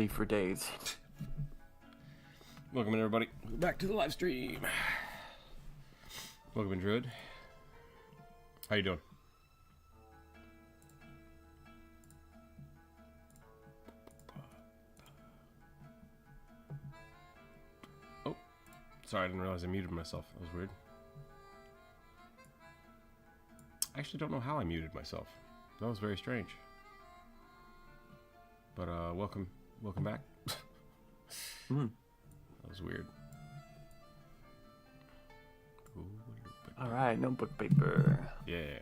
for days. Welcome in, everybody. Back to the live stream. Welcome in, Druid. How you doing? Oh, sorry, I didn't realize I muted myself. That was weird. I actually don't know how I muted myself. That was very strange. But welcome back. That was weird. All right, notebook paper. Yeah.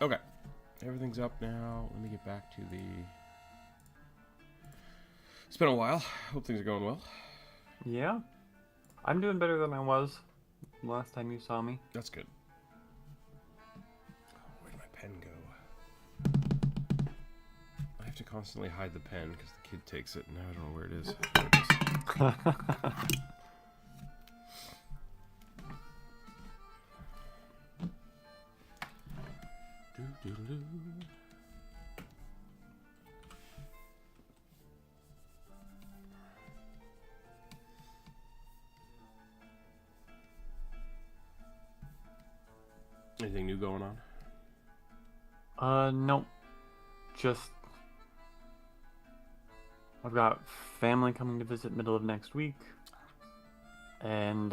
Okay. Everything's up now. Let me get back to the... It's been a while. Hope things are going well. Yeah, I'm doing better than I was last time you saw me. That's good. Where'd my pen go? I have to constantly hide the pen because the kid takes it and now I don't know where it is. There it is. Doo-doo-doo. Anything new going on? Nope. Just I've got family coming to visit middle of next week, and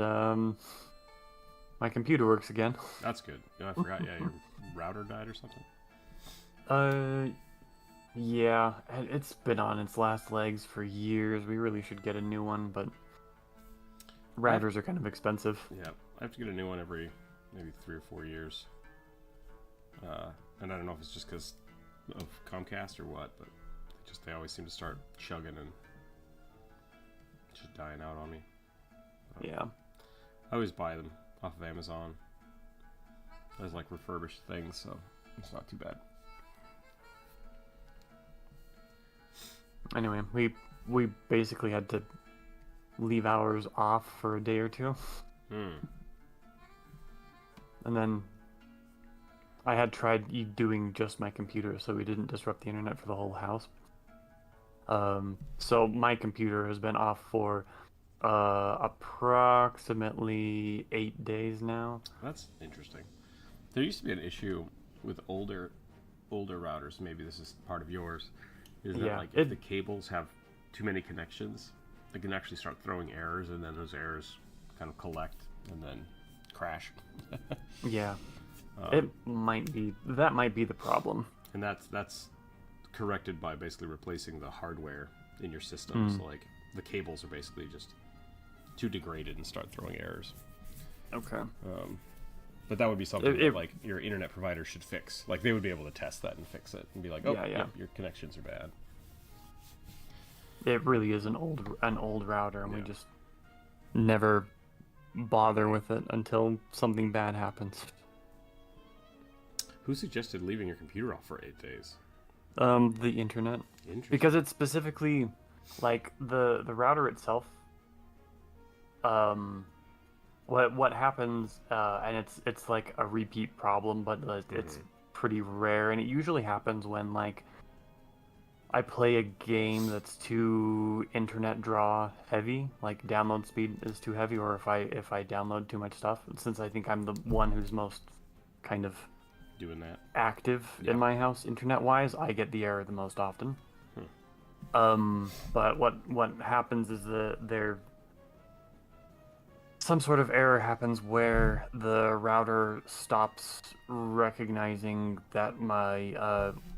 my computer works again. That's good. Yeah, I forgot. Yeah, your router died or something? Yeah, it's been on its last legs for years. We really should get a new one, but routers are kind of expensive. Yeah, I have to get a new one every maybe 3 or 4 years. And I don't know if it's just because of Comcast or what, but they always seem to start chugging and just dying out on me. Yeah. I always buy them off of Amazon as like refurbished things, so it's not too bad. Anyway, we basically had to leave ours off for a day or two. And then I had tried doing just my computer so we didn't disrupt the internet for the whole house. So my computer has been off for approximately 8 days now. That's interesting. There used to be an issue with older routers. Maybe this is part of yours. Is that like if the cables have too many connections, they can actually start throwing errors, and then those errors kind of collect and then crash. Yeah. That might be the problem. And that's corrected by basically replacing the hardware in your system. So like the cables are basically just too degraded and start throwing errors. Okay. But that would be something that like your internet provider should fix. Like they would be able to test that and fix it and be like, yep, your connections are bad. It really is an old router, and we just never bother with it until something bad happens. Who suggested leaving your computer off for 8 days? The internet. Interesting. Because it's specifically like the router itself. What happens, and it's like a repeat problem, but it's pretty rare, and it usually happens when like I play a game that's too internet draw heavy, like download speed is too heavy, or if I download too much stuff. Since I think I'm the one who's most kind of doing that active in my house internet wise, I get the error the most often. But what happens is some sort of error happens where the router stops recognizing that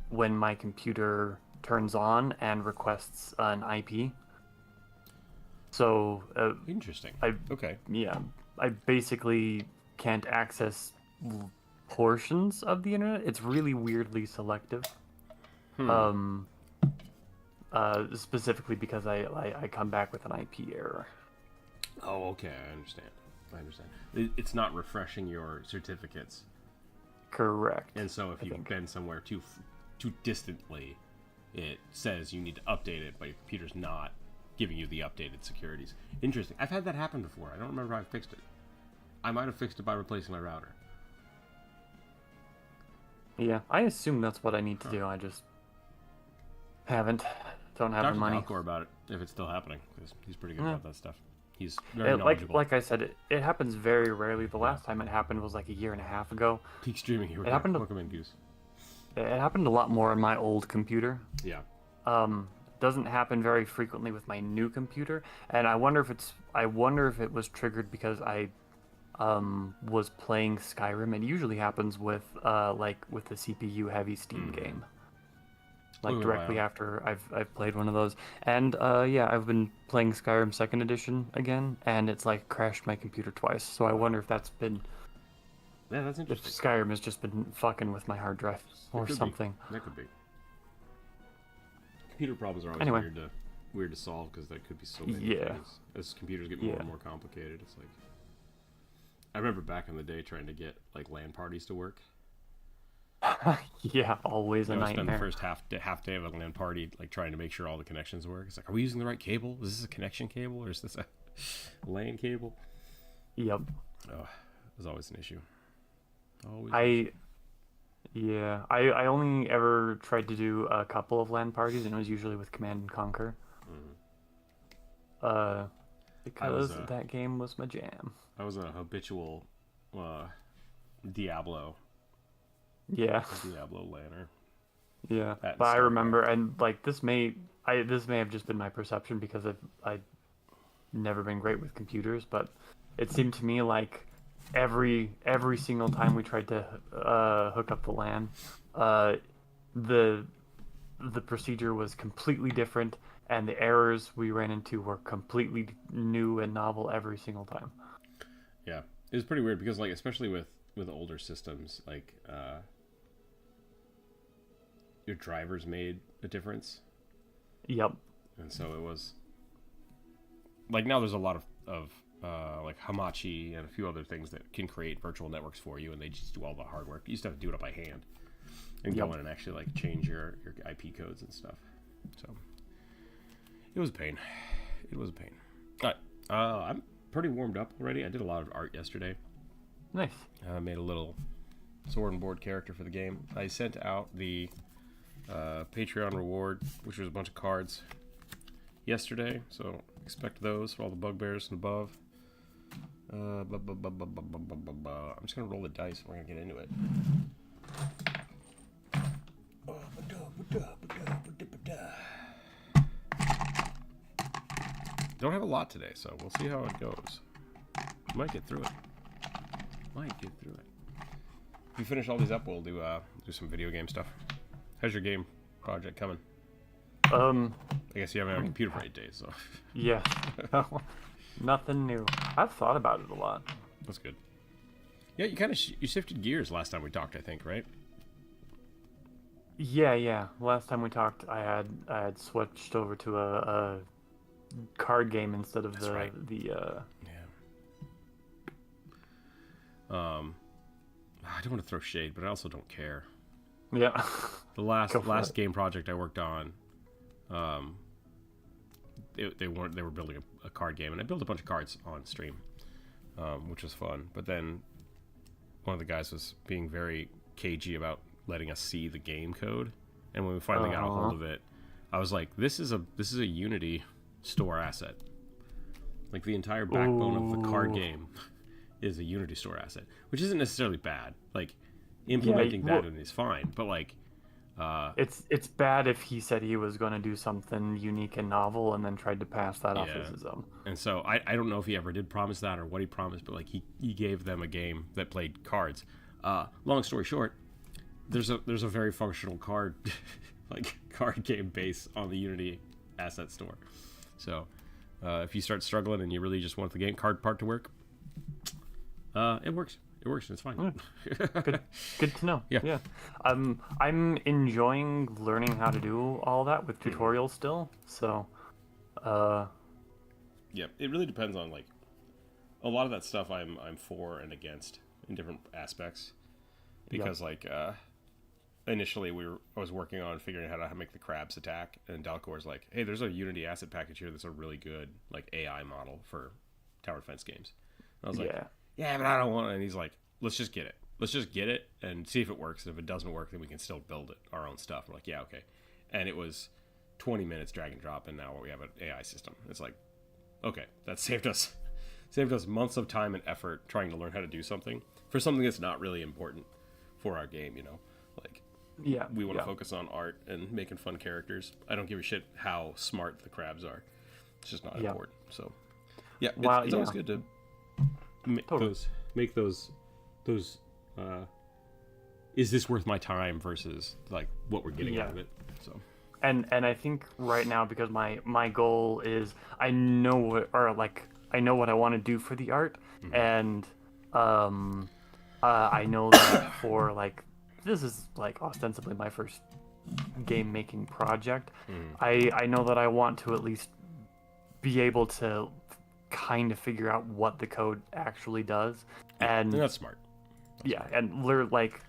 when my computer turns on and requests an IP. So interesting. Okay. Yeah, I basically can't access portions of the internet. It's really weirdly selective. Specifically because I come back with an IP error. Oh, okay. I understand. It's not refreshing your certificates. Correct. And so if you've been somewhere too distantly, it says you need to update it, but your computer's not giving you the updated securities. Interesting. I've had that happen before. I don't remember how I fixed it. I might have fixed it by replacing my router. Yeah, I assume that's what I need to do. I just Haven't. Don't have Talk the to money. Dalcor about it if it's still happening, because he's pretty good about that stuff. He's very It, knowledgeable. like I said, it happens very rarely. The last time it happened was like a year and a half ago. Peak streaming here. It happened. Welcome in, Goose. It happened a lot more on my old computer. Yeah. Doesn't happen very frequently with my new computer, and I wonder if it was triggered because I was playing Skyrim. It usually happens with with the CPU heavy Steam game. Like directly after I've played one of those. And yeah, I've been playing Skyrim 2nd edition again, and it's like crashed my computer twice. So I wonder if that's been that's interesting. If Skyrim has just been fucking with my hard drive or something. That could be. Computer problems are always weird to solve because there could be so many things. As computers get more and more complicated, it's like I remember back in the day trying to get like LAN parties to work. Yeah, always a nightmare. I spent the first half day of a LAN party like trying to make sure all the connections work. It's like, are we using the right cable? Is this a connection cable or is this a LAN cable? Yep. Oh, it was always an issue. Always. I only ever tried to do a couple of LAN parties, and it was usually with Command and Conquer. Because that game was my jam. I was a habitual Diablo. Yeah. Diablo LANer. Yeah, but I remember, and like this may have just been my perception because I've never been great with computers, but it seemed to me like every single time we tried to hook up the LAN, the procedure was completely different, and the errors we ran into were completely new and novel every single time. Yeah, it was pretty weird because like especially with older systems, like your drivers made a difference. Yep. And so it was like now there's a lot of like Hamachi and a few other things that can create virtual networks for you, and they just do all the hard work. You used to have to do it by hand and go in and actually like change your IP codes and stuff. So it was a pain. It was a pain. All right. I'm pretty warmed up already. I did a lot of art yesterday. Nice. I made a little sword and board character for the game. I sent out the Patreon reward, which was a bunch of cards, yesterday, so expect those for all the bugbears and above. I'm just gonna roll the dice. We're gonna get into it. Don't have a lot today, so we'll see how it goes. Might get through it. If we finish all these up, we'll do some video game stuff. How's your game project coming? I guess you haven't had a computer for 8 days, so. Yeah. Nothing new. I've thought about it a lot. That's good. Yeah, you kind of you shifted gears last time we talked, I think, right? Yeah. Last time we talked, I had switched over to a card game instead of the I don't want to throw shade, but I also don't care. Yeah. The last game project I worked on, they were building a card game, and I built a bunch of cards on stream, which was fun. But then one of the guys was being very cagey about letting us see the game code, and when we finally got a hold of it, I was like, "This is a Unity store asset. Like the entire backbone of the card game is a Unity store asset, which isn't necessarily bad. Like implementing that is fine, but like." It's bad if he said he was going to do something unique and novel and then tried to pass that off as his own. And so I don't know if he ever did promise that or what he promised, but like he gave them a game that played cards. Long story short, there's a very functional card game base on the Unity asset store. So if you start struggling and you really just want the game card part to work, it works. It works. It's fine. Good to know. Yeah. I'm enjoying learning how to do all that with tutorials still. So, yeah, it really depends on like a lot of that stuff. I'm for and against in different aspects because initially I was working on figuring out how to make the crabs attack, and Dalcor's like, hey, there's a Unity asset package here that's a really good like AI model for tower defense games. And I was like, yeah, but I don't want it. And he's like, let's just get it and see if it works. And if it doesn't work, then we can still build our own stuff. We're like, yeah, okay. And it was 20 minutes drag and drop, and now we have an AI system. It's like, okay, that saved us months of time and effort trying to learn how to do something for something that's not really important for our game, you know? Like, we want to focus on art and making fun characters. I don't give a shit how smart the crabs are. It's just not important. So, yeah, it's always good to make those is this worth my time versus like what we're getting out of it. So, and I think right now, because my goal is I know what I want to do for the art, and I know that for like this is like ostensibly my first game making project. I know that I want to at least be able to kind of figure out what the code actually does, and that's smart. And learn like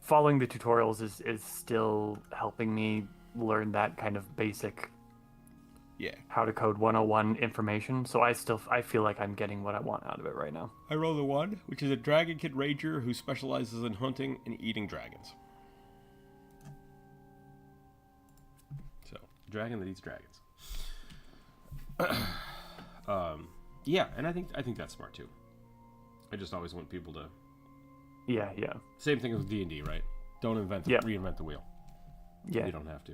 following the tutorials is still helping me learn that kind of basic how to code 101 information. So I feel like I'm getting what I want out of it right now. I roll the 1, which is a dragon kid ranger who specializes in hunting and eating dragons. So, dragon that eats dragons. And I think that's smart too. I just always want people to. Yeah. Same thing with D&D, right? Don't reinvent the wheel. Yeah. You don't have to.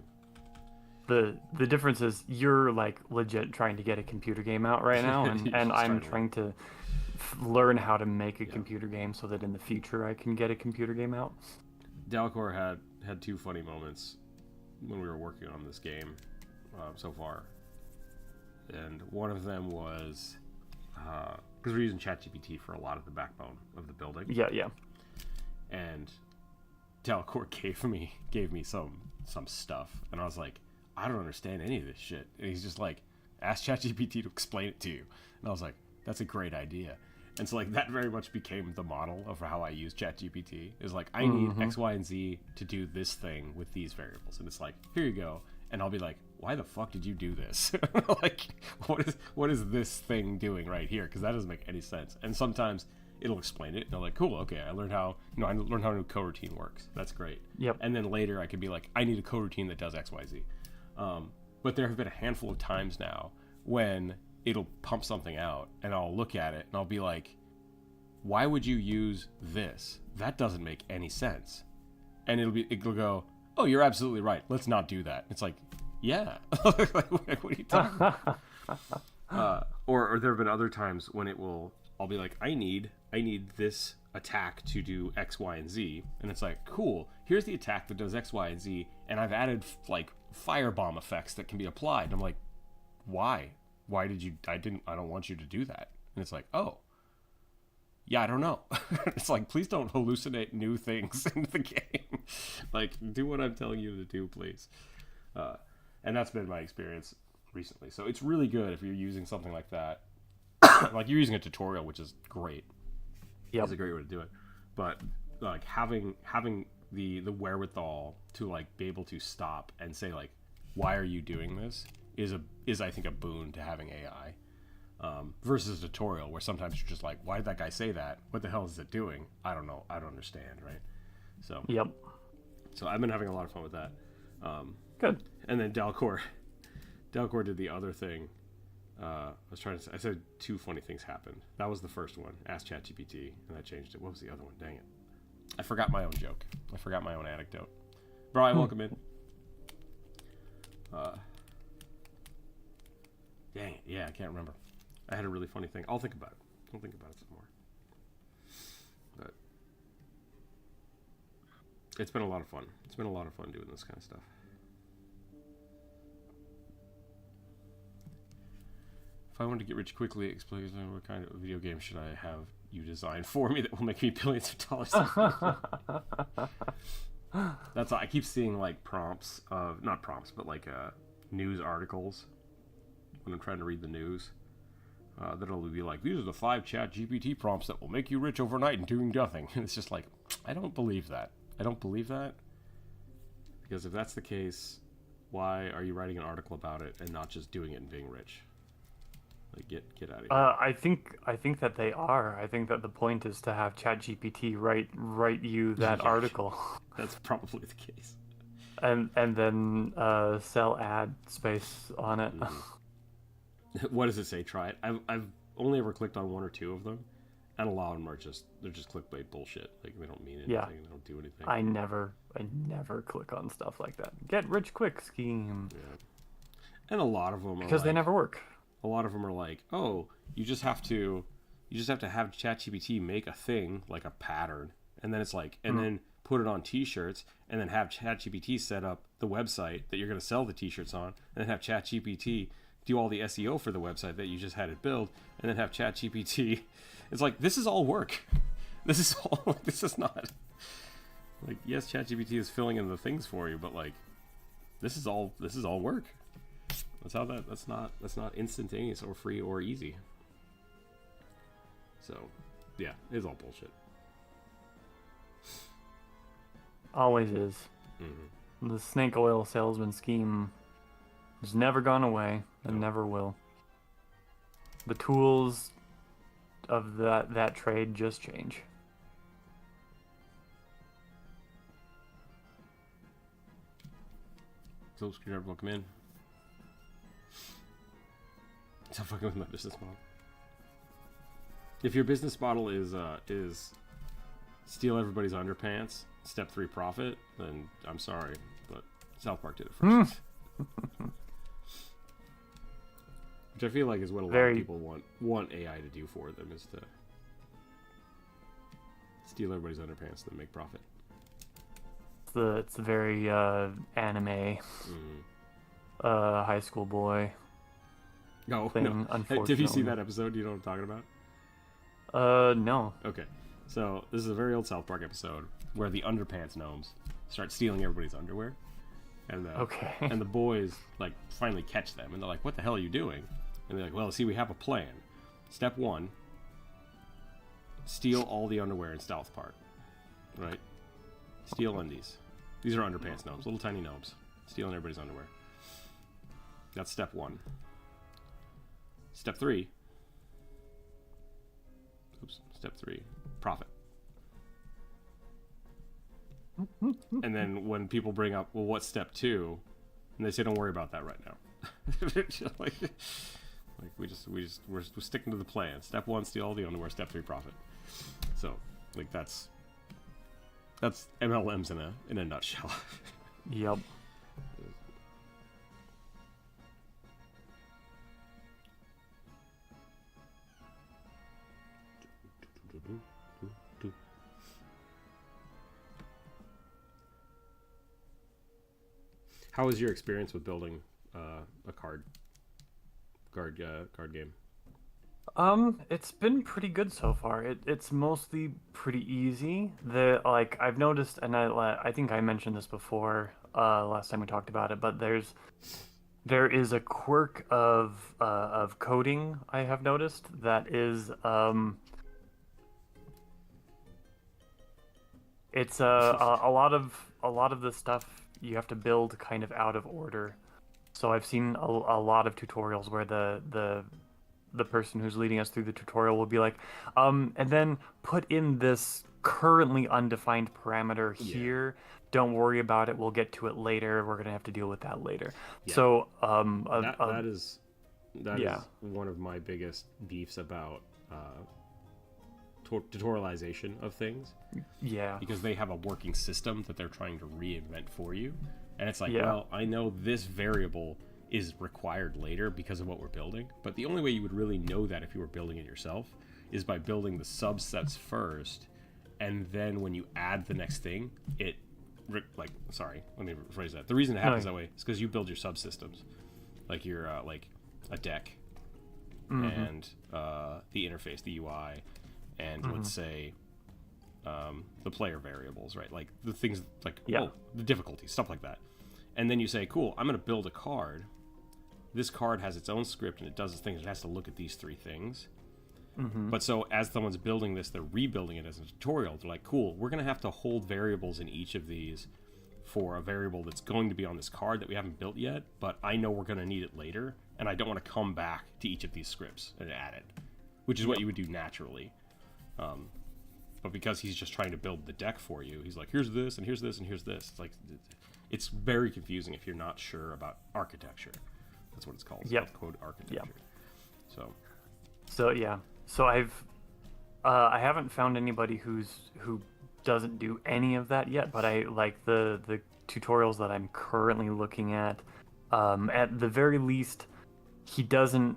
The difference is you're like legit trying to get a computer game out right now, and I'm trying to learn how to make a computer game so that in the future I can get a computer game out. Dalcor had 2 funny moments when we were working on this game so far, and one of them was because we're using ChatGPT for a lot of the backbone of the building. Yeah. And Dalcor gave me some stuff, and I was like, I don't understand any of this shit. And he's just like, ask ChatGPT to explain it to you. And I was like, that's a great idea. And so like that very much became the model of how I use ChatGPT. Is like, I need X, Y, and Z to do this thing with these variables. And it's like, here you go. And I'll be like, why the fuck did you do this? Like, what is this thing doing right here? Because that doesn't make any sense. And sometimes it'll explain it. And I'm like, cool, okay, I learned how a new coroutine works. That's great. Yep. And then later I could be like, I need a coroutine that does X, Y, Z. But there have been a handful of times now when it'll pump something out and I'll look at it and I'll be like, why would you use this? That doesn't make any sense. And it'll go, oh, you're absolutely right. Let's not do that. It's like, yeah. Like, what are you talking about? Or there have been other times when I'll be like, I need this attack to do X, Y, and Z. And it's like, cool, here's the attack that does X, Y, and Z. And I've added like firebomb effects that can be applied. And I'm like, why? Why did you, I don't want you to do that. And it's like, oh, yeah, I don't know. It's like, please don't hallucinate new things into the game. Like, do what I'm telling you to do, please. And that's been my experience recently. So it's really good if you're using something like that. Like, you're using a tutorial, which is great. Yeah, it's a great way to do it. But like having the wherewithal to like be able to stop and say like, why are you doing this is I think a boon to having AI. Versus a tutorial where sometimes you're just like, why did that guy say that? What the hell is it doing? I don't know. I don't understand, right? So So I've been having a lot of fun with that. Good. And then Dalcor did the other thing. I said 2 funny things happened. That was the first one. Ask ChatGPT, and I changed it. What was the other one? Dang it. I forgot my own joke. I forgot my own anecdote. Brian, welcome in. Dang it. Yeah, I can't remember. I had a really funny thing. I'll think about it. I'll think about it some more. But it's been a lot of fun. It's been a lot of fun doing this kind of stuff. If I wanted to get rich quickly, explain what kind of video game should I have you design for me that will make me billions of dollars. That's all. I keep seeing like prompts of, not prompts, but like news articles when I'm trying to read the news. That'll be like, these are the 5 ChatGPT prompts that will make you rich overnight and doing nothing. And it's just like, I don't believe that. I don't believe that. Because if that's the case, why are you writing an article about it and not just doing it and being rich? Like, get out of here. I think that they are. I think that the point is to have ChatGPT write you that article. That's probably the case. and then sell ad space on it. What does it say? Try it. I've only ever clicked on one or two of them, and a lot of them are they're just clickbait bullshit. Like they don't mean anything. Yeah. They don't do anything. I never click on stuff like that. Get rich quick scheme. Yeah. And a lot of them because they never work. A lot of them are like, oh, you just have to have ChatGPT make a thing like a pattern, and then it's like, and then put it on T-shirts, and then have ChatGPT set up the website that you're going to sell the T-shirts on, and then have ChatGPT do all the SEO for the website that you just had it build, and then have ChatGPT. It's like, this is all work. This is all. This is not like, yes, ChatGPT is filling in the things for you, but like, this is all work. That's not instantaneous or free or easy. So, yeah, it's all bullshit. Always is. The snake oil salesman scheme has never gone away and never will. The tools of that trade just change. So, screwdriver, welcome in. Stop fucking with my business model. If your business model is steal everybody's underpants, step 3 profit, then I'm sorry, but South Park did it first. Which I feel like is what a lot of people want AI to do for them, is to steal everybody's underpants and then make profit. It's very anime, high school boy. No, thing, no. Unfortunately. Did you see that episode? Do you know what I'm talking about? No. Okay. So, this is a very old South Park episode where the underpants gnomes start stealing everybody's underwear. And and the boys, like, finally catch them. And they're like, what the hell are you doing? And they're like, well, see, we have a plan. Step 1, steal all the underwear in South Park. Right? Steal undies. These are underpants gnomes, little tiny gnomes. Stealing everybody's underwear. That's step 1. Step 3. Step 3. Profit. And then when people bring up, well, what's step 2? And they say, don't worry about that right now. like we're sticking to the plan. Step 1, steal all the underwear. Step 3, profit. So, like, that's MLMs in a nutshell. Yep. How was your experience with building a card game? It's been pretty good so far. It's mostly pretty easy. I've noticed, and I think I mentioned this before last time we talked about it, but there is a quirk of coding I have noticed that is it's a lot of the stuff you have to build kind of out of order. So I've seen a lot of tutorials where the person who's leading us through the tutorial will be like, and then put in this currently undefined parameter here. Don't worry about it. We'll get to it later. We're gonna have to deal with that later. Yeah. So that is one of my biggest beefs about tutorialization of things. Yeah. Because they have a working system that they're trying to reinvent for you. And it's like, well, I know this variable is required later because of what we're building, but the only way you would really know that if you were building it yourself is by building the subsets first, and then when you add the next thing, let me rephrase that. The reason it happens that way is because you build your subsystems, like your like a deck, and the interface, the UI, and let's say the player variables, right? Like the things like the difficulty, stuff like that. And then you say, cool, I'm going to build a card. This card has its own script and it does its things. It has to look at these 3 things. But so as someone's building this, they're rebuilding it as a tutorial. They're like, cool, we're going to have to hold variables in each of these for a variable that's going to be on this card that we haven't built yet, but I know we're going to need it later, and I don't want to come back to each of these scripts and add it, which is what you would do naturally. But because he's just trying to build the deck for you, he's like, here's this, and here's this, and here's this. It's like, it's very confusing if you're not sure about architecture. That's what it's called. It's called code architecture. So yeah. So I haven't found anybody who doesn't do any of that yet, but I like the tutorials that I'm currently looking at. At the very least, he doesn't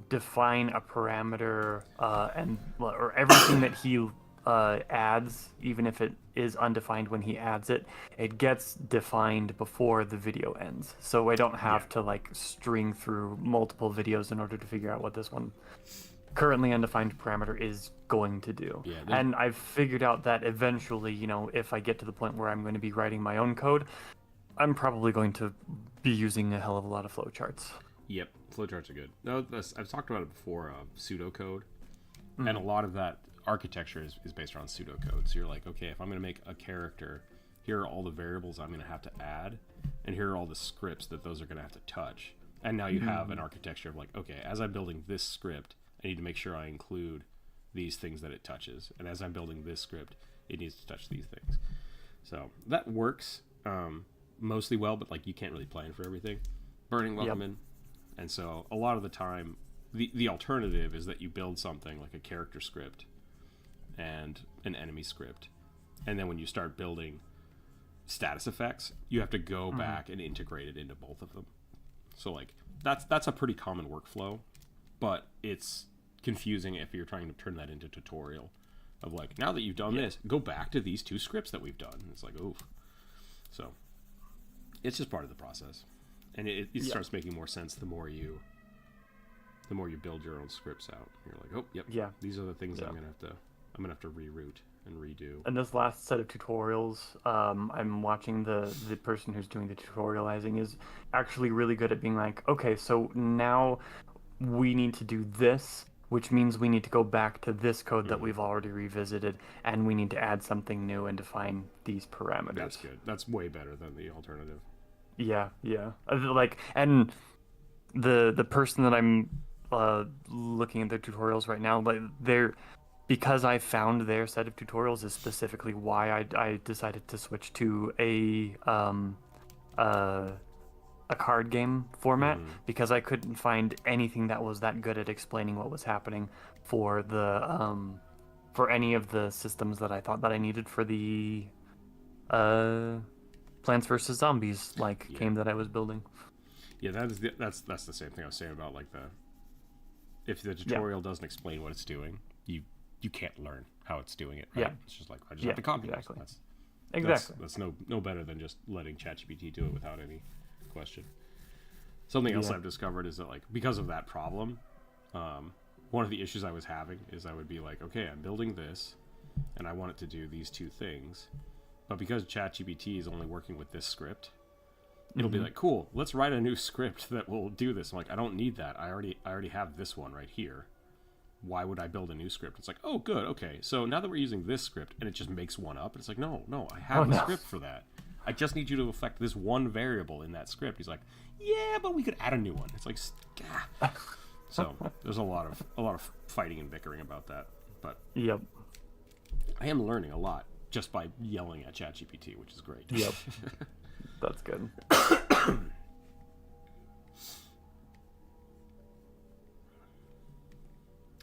define a parameter or everything that he adds, even if it is undefined when he adds it, it gets defined before the video ends. So I don't have to like string through multiple videos in order to figure out what this one currently undefined parameter is going to do. And I've figured out that eventually, you know, if I get to the point where I'm going to be writing my own code, I'm probably going to be using a hell of a lot of flowcharts. Yep, flowcharts are good. No, I've talked about it before, pseudocode. And a lot of that architecture is based around pseudocode. So you're like, okay, if I'm going to make a character, here are all the variables I'm going to have to add, and here are all the scripts that those are going to have to touch. And now you have an architecture of like, okay, as I'm building this script, I need to make sure I include these things that it touches. And as I'm building this script, it needs to touch these things. So that works mostly well, but like you can't really plan for everything. Burning welcome in. And so a lot of the time, the alternative is that you build something like a character script and an enemy script. And then when you start building status effects, you have to go back and integrate it into both of them. So like that's a pretty common workflow, but it's confusing if you're trying to turn that into tutorial of like, now that you've done this, go back to these two scripts that we've done. It's like, oof. So it's just part of the process. And it starts making more sense the more you build your own scripts out. You're like, oh, these are the things I'm gonna have to reroute and redo. And this last set of tutorials, I'm watching the person who's doing the tutorializing is actually really good at being like, okay, so now we need to do this, which means we need to go back to this code that we've already revisited, and we need to add something new and define these parameters. That's good. That's way better than the alternative. Yeah. Like, and the person that I'm looking at their tutorials right now, like because I found their set of tutorials is specifically why I decided to switch to a card game format, because I couldn't find anything that was that good at explaining what was happening for the for any of the systems that I thought that I needed for the Plants vs. Zombies game that I was building. Yeah, that's the same thing I was saying about like if the tutorial doesn't explain what it's doing, you can't learn how it's doing it, right? Yeah. It's just like, I just have to copy it. That's no better than just letting ChatGPT do it without any question. Something else I've discovered is that like, because of that problem, one of the issues I was having is I would be like, okay, I'm building this and I want it to do these two things, but because ChatGPT is only working with this script, it'll be like, cool, let's write a new script that will do this. I'm like, I don't need that. I already have this one right here. Why would I build a new script? It's like, oh, good, okay. So now that we're using this script, and it just makes one up, it's like, no, I have a script for that. I just need you to affect this one variable in that script. He's like, yeah, but we could add a new one. It's like, gah. So there's a lot of fighting and bickering about that. But I am learning a lot just by yelling at ChatGPT, which is great. Yep, that's good.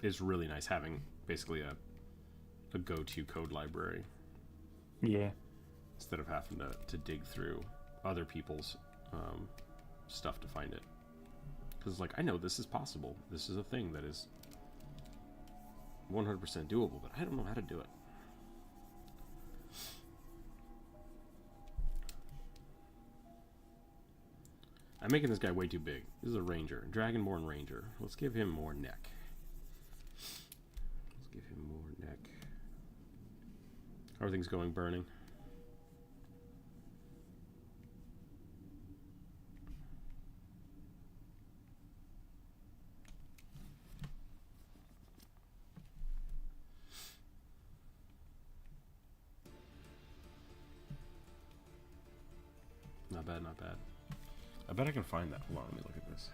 It's really nice having basically a go-to code library. Yeah. Instead of having to dig through other people's stuff to find it. Because, like, I know this is possible. This is a thing that is 100% doable, but I don't know how to do it. I'm making this guy way too big. This is a ranger. Dragonborn ranger. Let's give him more neck. Give him more neck. How are things going, Burning? Not bad, not bad. I bet I can find that. Hold on, let me look at this.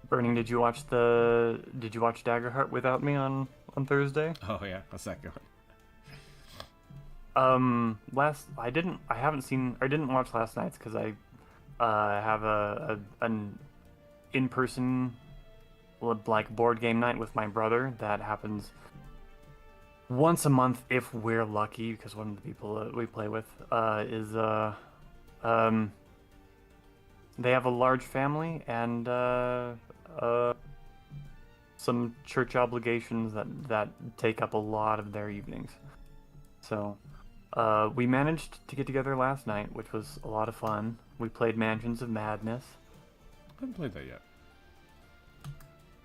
Burning, did you watch Daggerheart without me on Thursday? Oh yeah, how's that going? I didn't watch last night's because I have an in-person like board game night with my brother that happens once a month if we're lucky, because one of the people we play with is um they have a large family and some church obligations that take up a lot of their evenings. So we managed to get together last night, which was a lot of fun. We played Mansions of Madness. I haven't played that yet.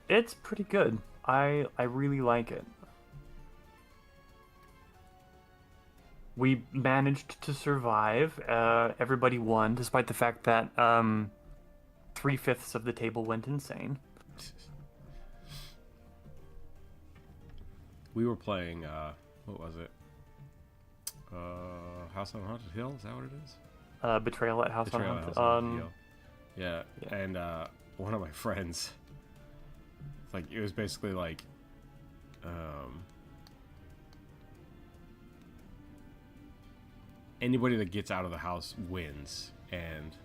It's pretty good. I really like it. We managed to survive. Everybody won, despite the fact that 3/5 of the table went insane. We were playing, what was it? House on Haunted Hill? Is that what it is? Betrayal at House Betrayal on at Haunted. House on Haunted Hill. Yeah, and one of my friends, like, it was basically like, anybody that gets out of the house wins, and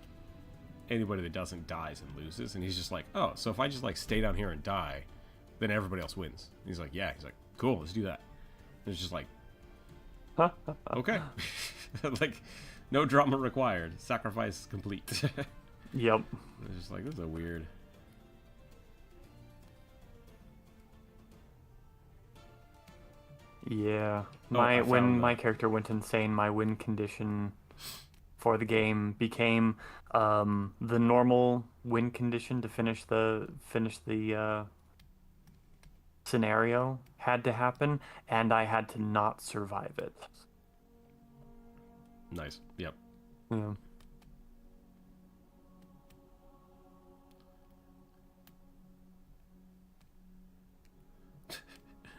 anybody that doesn't dies and loses. And he's just like, oh, so if I just like stay down here and die, then everybody else wins. And he's like, yeah. He's like, cool, let's do that. And it's just like, okay. Like, no drama required. Sacrifice complete. Yep. It's just like, this is a weird. Yeah. When my character went insane, my win condition for the game became the normal win condition to finish the scenario had to happen, and I had to not survive it. Nice. Yep. Yeah.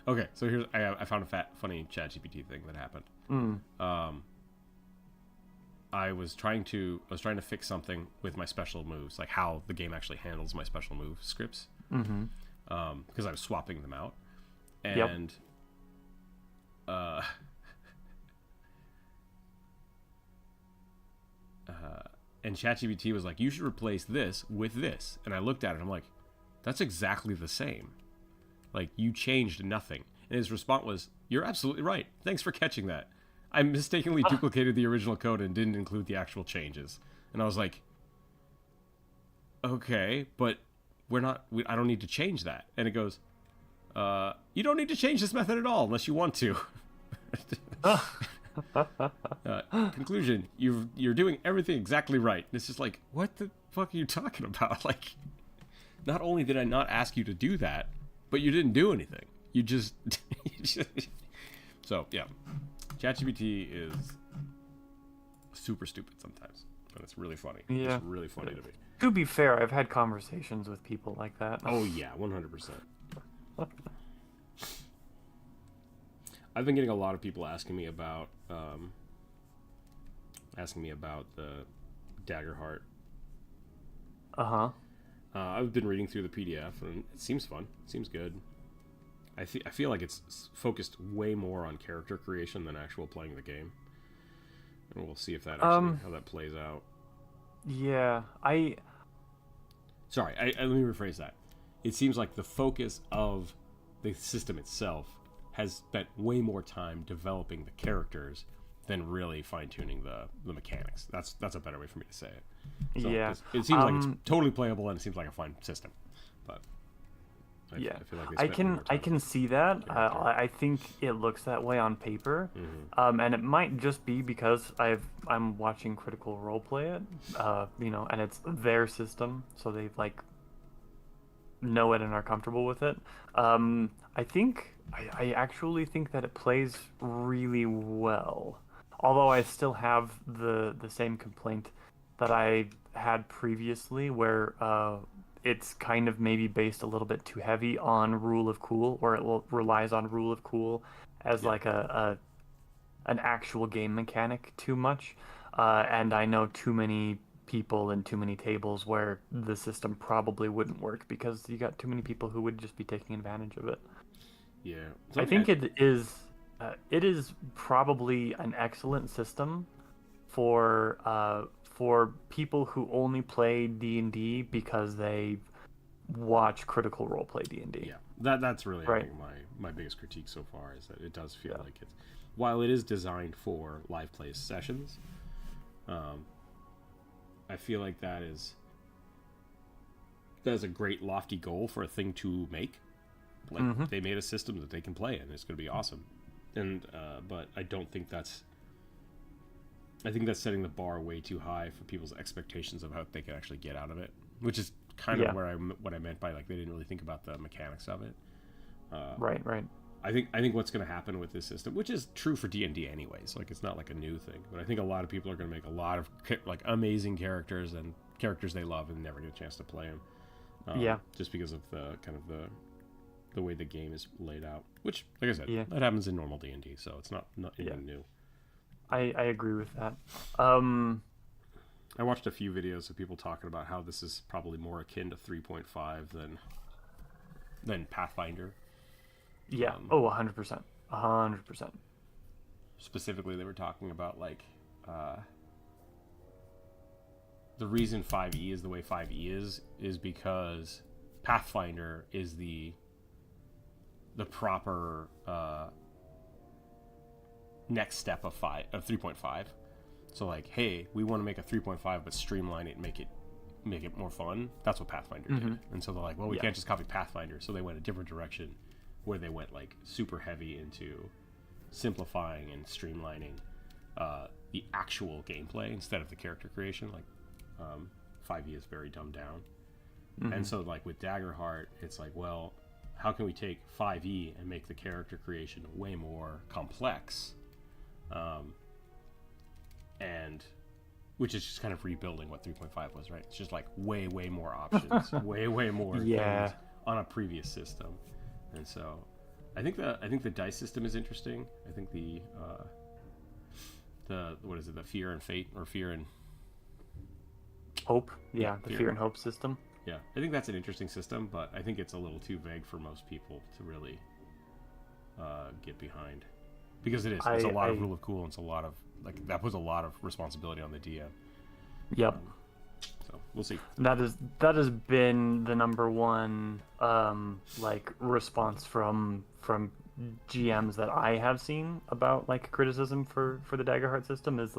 Okay, so here's I found a funny ChatGPT thing that happened. I was trying to fix something with my special moves, like how the game actually handles my special move scripts. Mm-hmm. Because I was swapping them out, and and ChatGPT was like, "You should replace this with this," and I looked at it, and I'm like, "That's exactly the same. Like, you changed nothing." And his response was, "You're absolutely right. Thanks for catching that. I mistakenly duplicated the original code and didn't include the actual changes." And I was like, "Okay, but I don't need to change that." And it goes, "You don't need to change this method at all unless you want to." Conclusion, you're doing everything exactly right. And it's just like, what the fuck are you talking about? Like, not only did I not ask you to do that, but you didn't do anything. You just... So, yeah. ChatGPT is super stupid sometimes. And it's really funny. Yeah. It's really funny to me. To be fair, I've had conversations with people like that. Oh, yeah. 100%. I've been getting a lot of people asking me about the Daggerheart. Uh-huh. I've been reading through the PDF, and it seems fun. It seems good. I feel like it's focused way more on character creation than actual playing the game. And we'll see if that actually how that plays out. Yeah, Sorry, let me rephrase that. It seems like the focus of the system itself has spent way more time developing the characters than really fine-tuning the mechanics. That's a better way for me to say it. So, yeah. It seems like it's totally playable, and it seems like a fine system. But I feel like I can see that. I think it looks that way on paper, and it might just be because I'm watching Critical Role play it, and it's their system, so they like know it and are comfortable with it. I actually think that it plays really well, although I still have the same complaint that I had previously, where it's kind of maybe based a little bit too heavy on Rule of Cool, or it relies on Rule of Cool as like an actual game mechanic too much. And I know too many people and too many tables where the system probably wouldn't work because you got too many people who would just be taking advantage of it. Yeah. I think it is probably an excellent system for people who only play D&D because they watch Critical Role play D&D. Yeah, that's really right. I think my biggest critique so far is that it does feel like it's, while it is designed for live play sessions, I feel like that is a great lofty goal for a thing to make. Like they made a system that they can play in. It's going to be awesome, and but I don't think that's. I think that's setting the bar way too high for people's expectations of what they can actually get out of it, which is kind of what I meant by like they didn't really think about the mechanics of it. Right. I think what's going to happen with this system, which is true for D&D anyways, like it's not like a new thing, but I think a lot of people are going to make a lot of like amazing characters and characters they love and never get a chance to play them. Just because of the kind of the way the game is laid out, which, like I said, that happens in normal D&D, so it's not anything new. I agree with that. I watched a few videos of people talking about how this is probably more akin to 3.5 than Pathfinder. Yeah. 100%. 100%. Specifically, they were talking about like the reason 5e is the way 5e is because Pathfinder is the proper next step of 3.5. So like, hey, we want to make a 3.5 but streamline it and make it more fun. That's what Pathfinder did. And so they're like, well, we can't just copy Pathfinder. So they went a different direction where they went like super heavy into simplifying and streamlining the actual gameplay instead of the character creation. Like 5e is very dumbed down. And so like with Daggerheart, it's like, well, how can we take 5e and make the character creation way more complex? And which is just kind of rebuilding what 3.5 was, right? It's just like way more options, way more things on a previous system. And so I think the dice system is interesting. I think the what is it, the fear and fate, or fear and hope? Yeah, the fear and hope system. Yeah, I think that's an interesting system, but I think it's a little too vague for most people to really get behind, because it's a lot of rule of cool, and it's a lot of like that puts a lot of responsibility on the DM. Yep. So we'll see. That has been the number one like response from GMs that I have seen about like criticism for the Daggerheart system is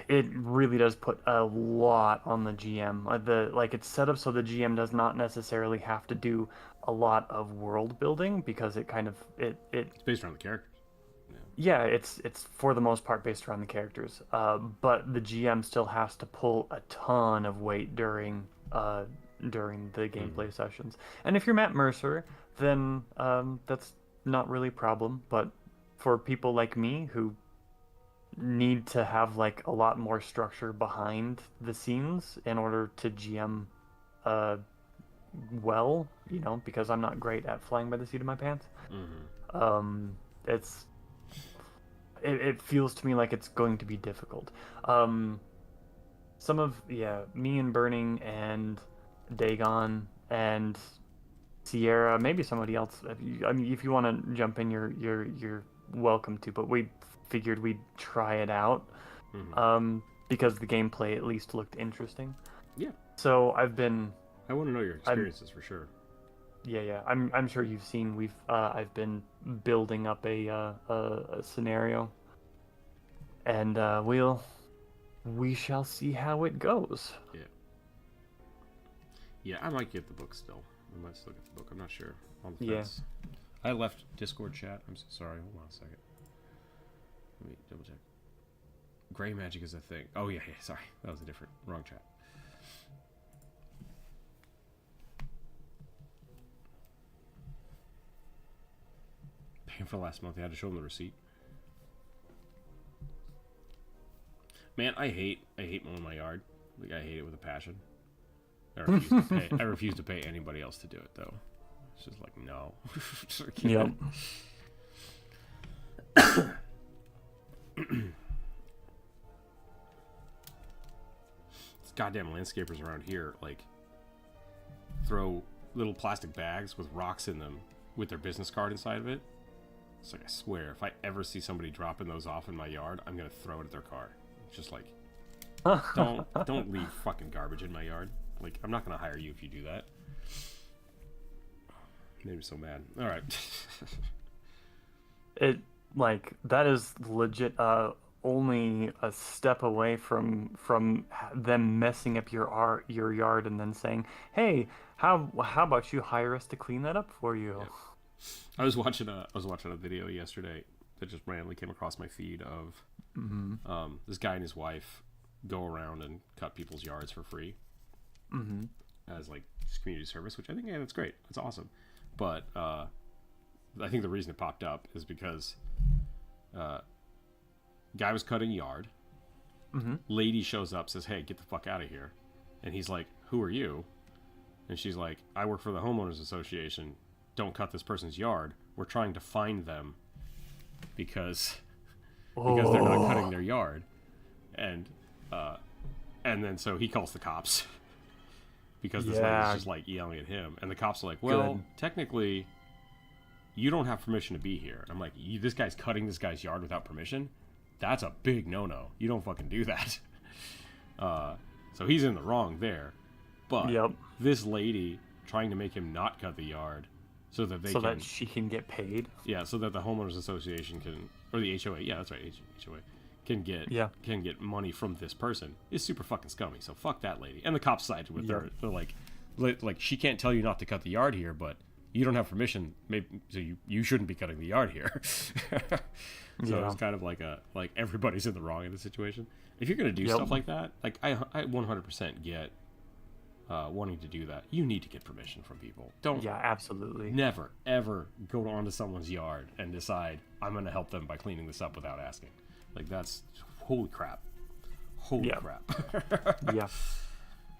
it really does put a lot on the GM. It's set up so the GM does not necessarily have to do a lot of world building because it kind of it's based around the characters. Yeah, it's for the most part based around the characters. But the GM still has to pull a ton of weight during the gameplay sessions. And if you're Matt Mercer, then that's not really a problem. But for people like me who need to have like a lot more structure behind the scenes in order to GM well, because I'm not great at flying by the seat of my pants. It feels to me like it's going to be difficult. Me and Burning and Dagon and Sierra, maybe somebody else. If you want to jump in, you're welcome to. But we figured we'd try it out because the gameplay at least looked interesting. Yeah. So I want to know your experiences for sure. Yeah. I'm sure you've seen. I've been building up a scenario, and we shall see how it goes. Yeah. Yeah, I might get the book still. I might still get the book. I'm not sure. On the fence. I left Discord chat. I'm so sorry. Hold on a second. Let me double check. Gray magic is a thing. Oh yeah. Sorry, that was a wrong chat. Paying for last month, I had to show them the receipt. Man, I hate mowing my yard. Like, I hate it with a passion. I refuse to pay anybody else to do it, though. It's just like, no. Yep. goddamn landscapers around here, like, throw little plastic bags with rocks in them with their business card inside of it. It's like, I swear, if I ever see somebody dropping those off in my yard, I'm gonna throw it at their car. It's just like, don't leave fucking garbage in my yard. Like, I'm not gonna hire you if you do that. Made me so mad. All right. It, like, that is legit only a step away from them messing up your yard and then saying, "Hey, how about you hire us to clean that up for you?" Yeah. I was watching a video yesterday that just randomly came across my feed of this guy and his wife go around and cut people's yards for free as like just community service, which I think, yeah, that's great. That's awesome. But I think the reason it popped up is because guy was cutting yard. Lady shows up, says, "Hey, get the fuck out of here." And he's like, "Who are you?" And she's like, "I work for the homeowners association. Don't cut this person's yard. We're trying to find them because they're not cutting their yard." And then so he calls the cops because this lady's just like yelling at him, and the cops are like, "Well, technically, you don't have permission to be here." And I'm like, "This guy's cutting this guy's yard without permission? That's a big no-no. You don't fucking do that." So he's in the wrong there. But this lady trying to make him not cut the yard so that that she can get paid. Yeah, so that the homeowners association can, or the HOA, yeah, that's right, HOA can get money from this person is super fucking scummy. So fuck that lady. And the cops sided with her. They're like, she can't tell you not to cut the yard here, but you don't have permission, maybe, so you shouldn't be cutting the yard here. So it's kind of like everybody's in the wrong in the situation. If you're gonna do stuff like that, like I 100% get wanting to do that. You need to get permission from people. Don't. Yeah, absolutely. Never ever go onto someone's yard and decide I'm gonna help them by cleaning this up without asking. Like, that's holy crap. Holy crap. Yeah.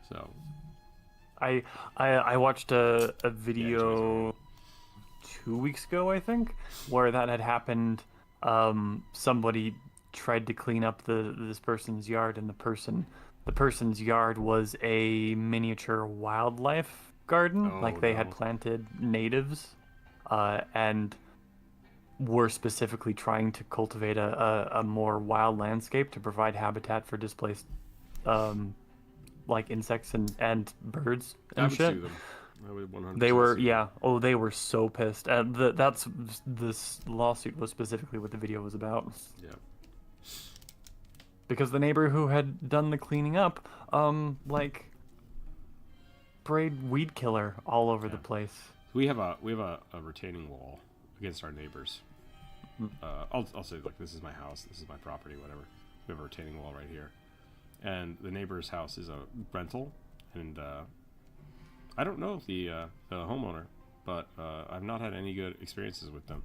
So I watched a video 2 weeks ago, I think, where that had happened. Somebody tried to clean up this person's yard, and the person's yard was a miniature wildlife garden. They had planted natives, and were specifically trying to cultivate a more wild landscape to provide habitat for displaced insects and birds and shit. Sue them. I would 100% They were they were so pissed. This lawsuit was specifically what the video was about. Yeah. Because the neighbor who had done the cleaning up, sprayed weed killer all over the place. We have a retaining wall against our neighbors. I'll say, like, this is my house, this is my property, whatever. We have a retaining wall right here, and the neighbor's house is a rental, and I don't know if the homeowner, but I've not had any good experiences with them.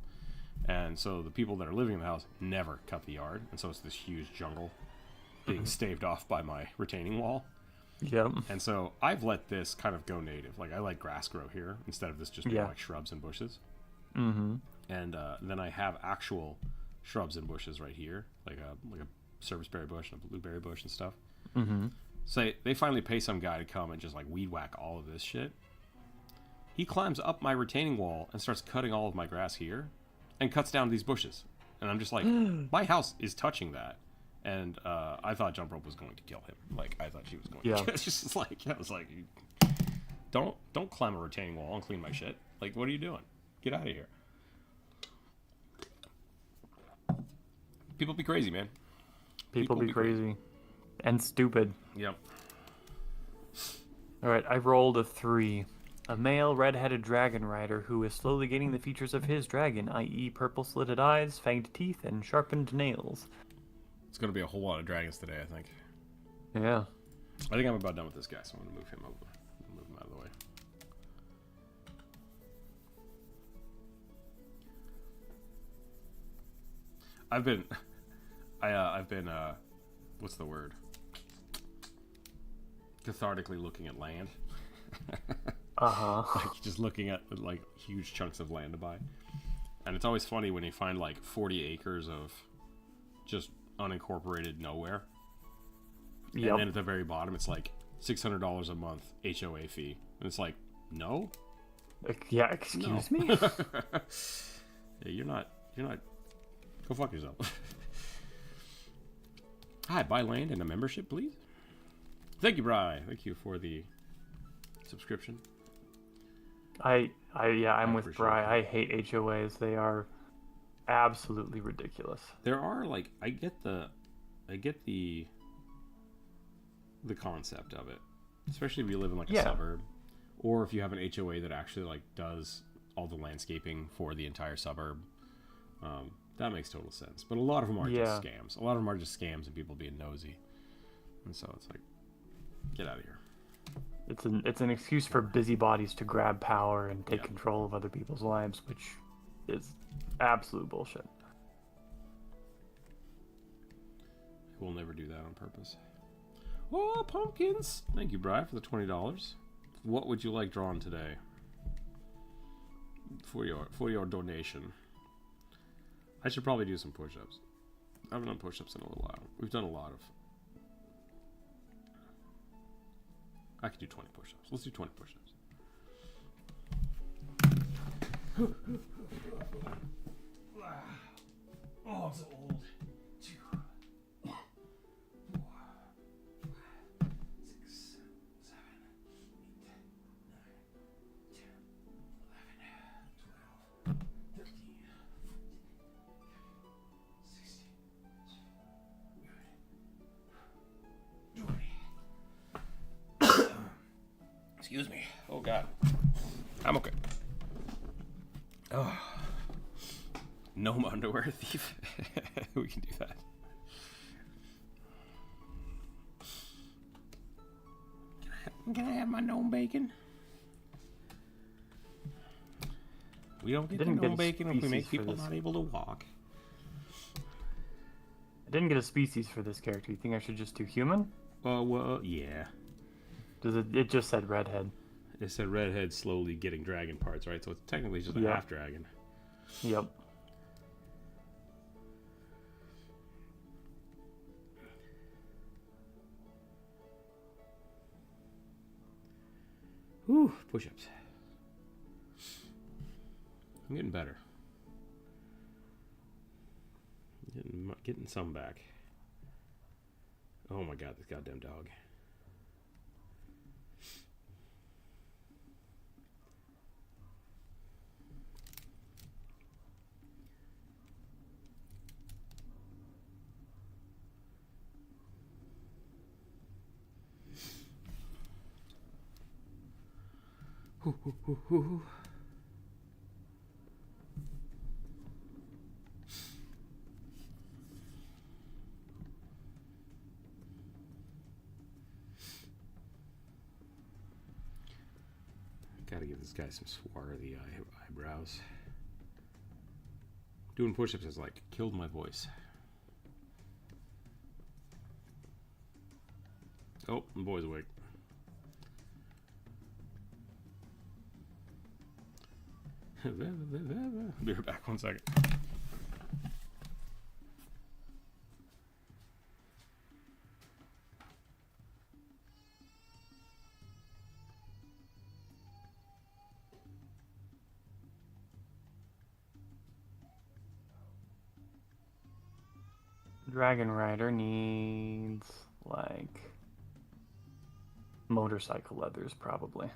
And so the people that are living in the house never cut the yard, and so it's this huge jungle being staved off by my retaining wall. Yep. And so I've let this kind of go native. Like, I let grass grow here instead of this just being like shrubs and bushes. Mm-hmm. And then I have actual shrubs and bushes right here, like a serviceberry bush and a blueberry bush and stuff. Mm-hmm. So they finally pay some guy to come and just like weed whack all of this shit. He climbs up my retaining wall and starts cutting all of my grass here and cuts down these bushes. And I'm just like, my house is touching that. And I thought Jump Rope was going to kill him. Like, I thought she was going to. It's just like, I was like, don't climb a retaining wall and clean my shit. Like, what are you doing? Get out of here. People be crazy, man. People be crazy. And stupid. Yep. Alright, I rolled a 3. A male red-headed dragon rider who is slowly gaining the features of his dragon, i.e. purple-slitted eyes, fanged teeth, and sharpened nails. It's going to be a whole lot of dragons today, I think. Yeah. I think I'm about done with this guy, so I'm going to move him over. Move him out of the way. I've been what's the word? Cathartically looking at land. Like, just looking at like huge chunks of land to buy. And it's always funny when you find like 40 acres of just unincorporated nowhere. Yep. And then at the very bottom, it's like $600 a month HOA fee, and it's like, no. Yeah, excuse me. Yeah, you're not. Go fuck yourself. Hi, buy land and a membership, please. Thank you, Bri. Thank you for the subscription. I'm with Bri. I hate HOAs. They are absolutely ridiculous. There are like I get the concept of it, especially if you live in like a suburb, or if you have an HOA that actually like does all the landscaping for the entire suburb. That makes total sense. But a lot of them are just scams. A lot of them are just scams and people being nosy. And so it's like, get out of here. It's an excuse for busybodies to grab power and take control of other people's lives, which is absolute bullshit. We'll never do that on purpose. Oh, pumpkins! Thank you, Bri, for the $20. What would you like drawn today for your donation? I should probably do some push-ups. I haven't done push-ups in a little while. We've done a lot of... I could do 20 push-ups. Let's do 20 push-ups. Oh, I'm so old. 2, 4, 5, 6, 7, 8, 9, 10, 11, 12, 13, 14, 16, 20. Excuse me. Oh, God. I'm okay. Oh. Gnome underwear thief. We can do that. Can I have my gnome bacon? We don't get the gnome bacon if we make people not able to walk. I didn't get a species for this character. You think I should just do human? Well, yeah. Does it just said redhead. It said redhead slowly getting dragon parts, right? So it's technically just a half dragon. Yep. Whew, push-ups. I'm getting better. Getting some back. Oh my God, this goddamn dog. Hoo, hoo, hoo, hoo. Gotta give this guy some swarthy eyebrows. Doing push-ups has like killed my voice. Oh, the boy's awake. I'll be right back, 1 second. Dragon Rider needs, like, motorcycle leathers, probably.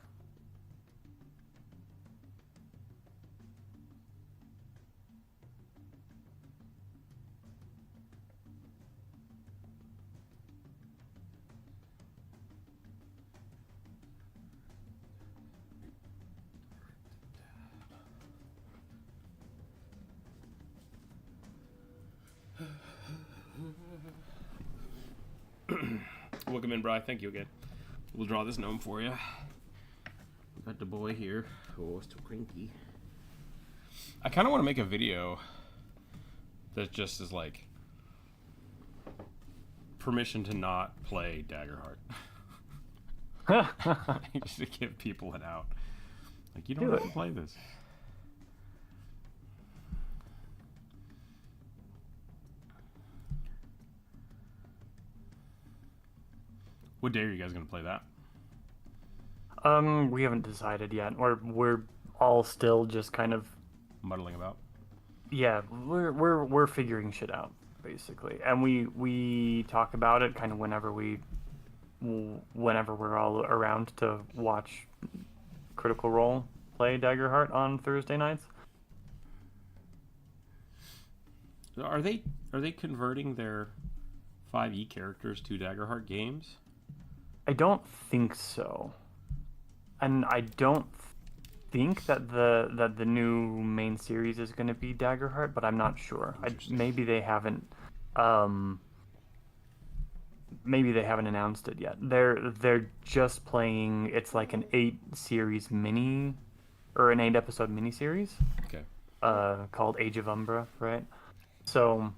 Welcome in, Bri. Thank you again. We'll draw this gnome for you. We got the boy here. Oh, it's too cranky. I kind of want to make a video that just is like permission to not play Daggerheart. Just to give people an out. Like, you don't have to play this. What day are you guys gonna play that? We haven't decided yet. We're all still just kind of Muddling about. yeah, we're figuring shit out basically, and we talk about it kind of whenever we're all around to watch Critical Role play Daggerheart on Thursday nights. Are they converting their 5e characters to Daggerheart games? I don't think so, and I don't think that the new main series is going to be Daggerheart, but I'm not sure. Maybe they haven't. Maybe they haven't announced it yet. They're just playing. It's like an 8-series mini, or an 8-episode mini series. Okay. Called Age of Umbra, right? So,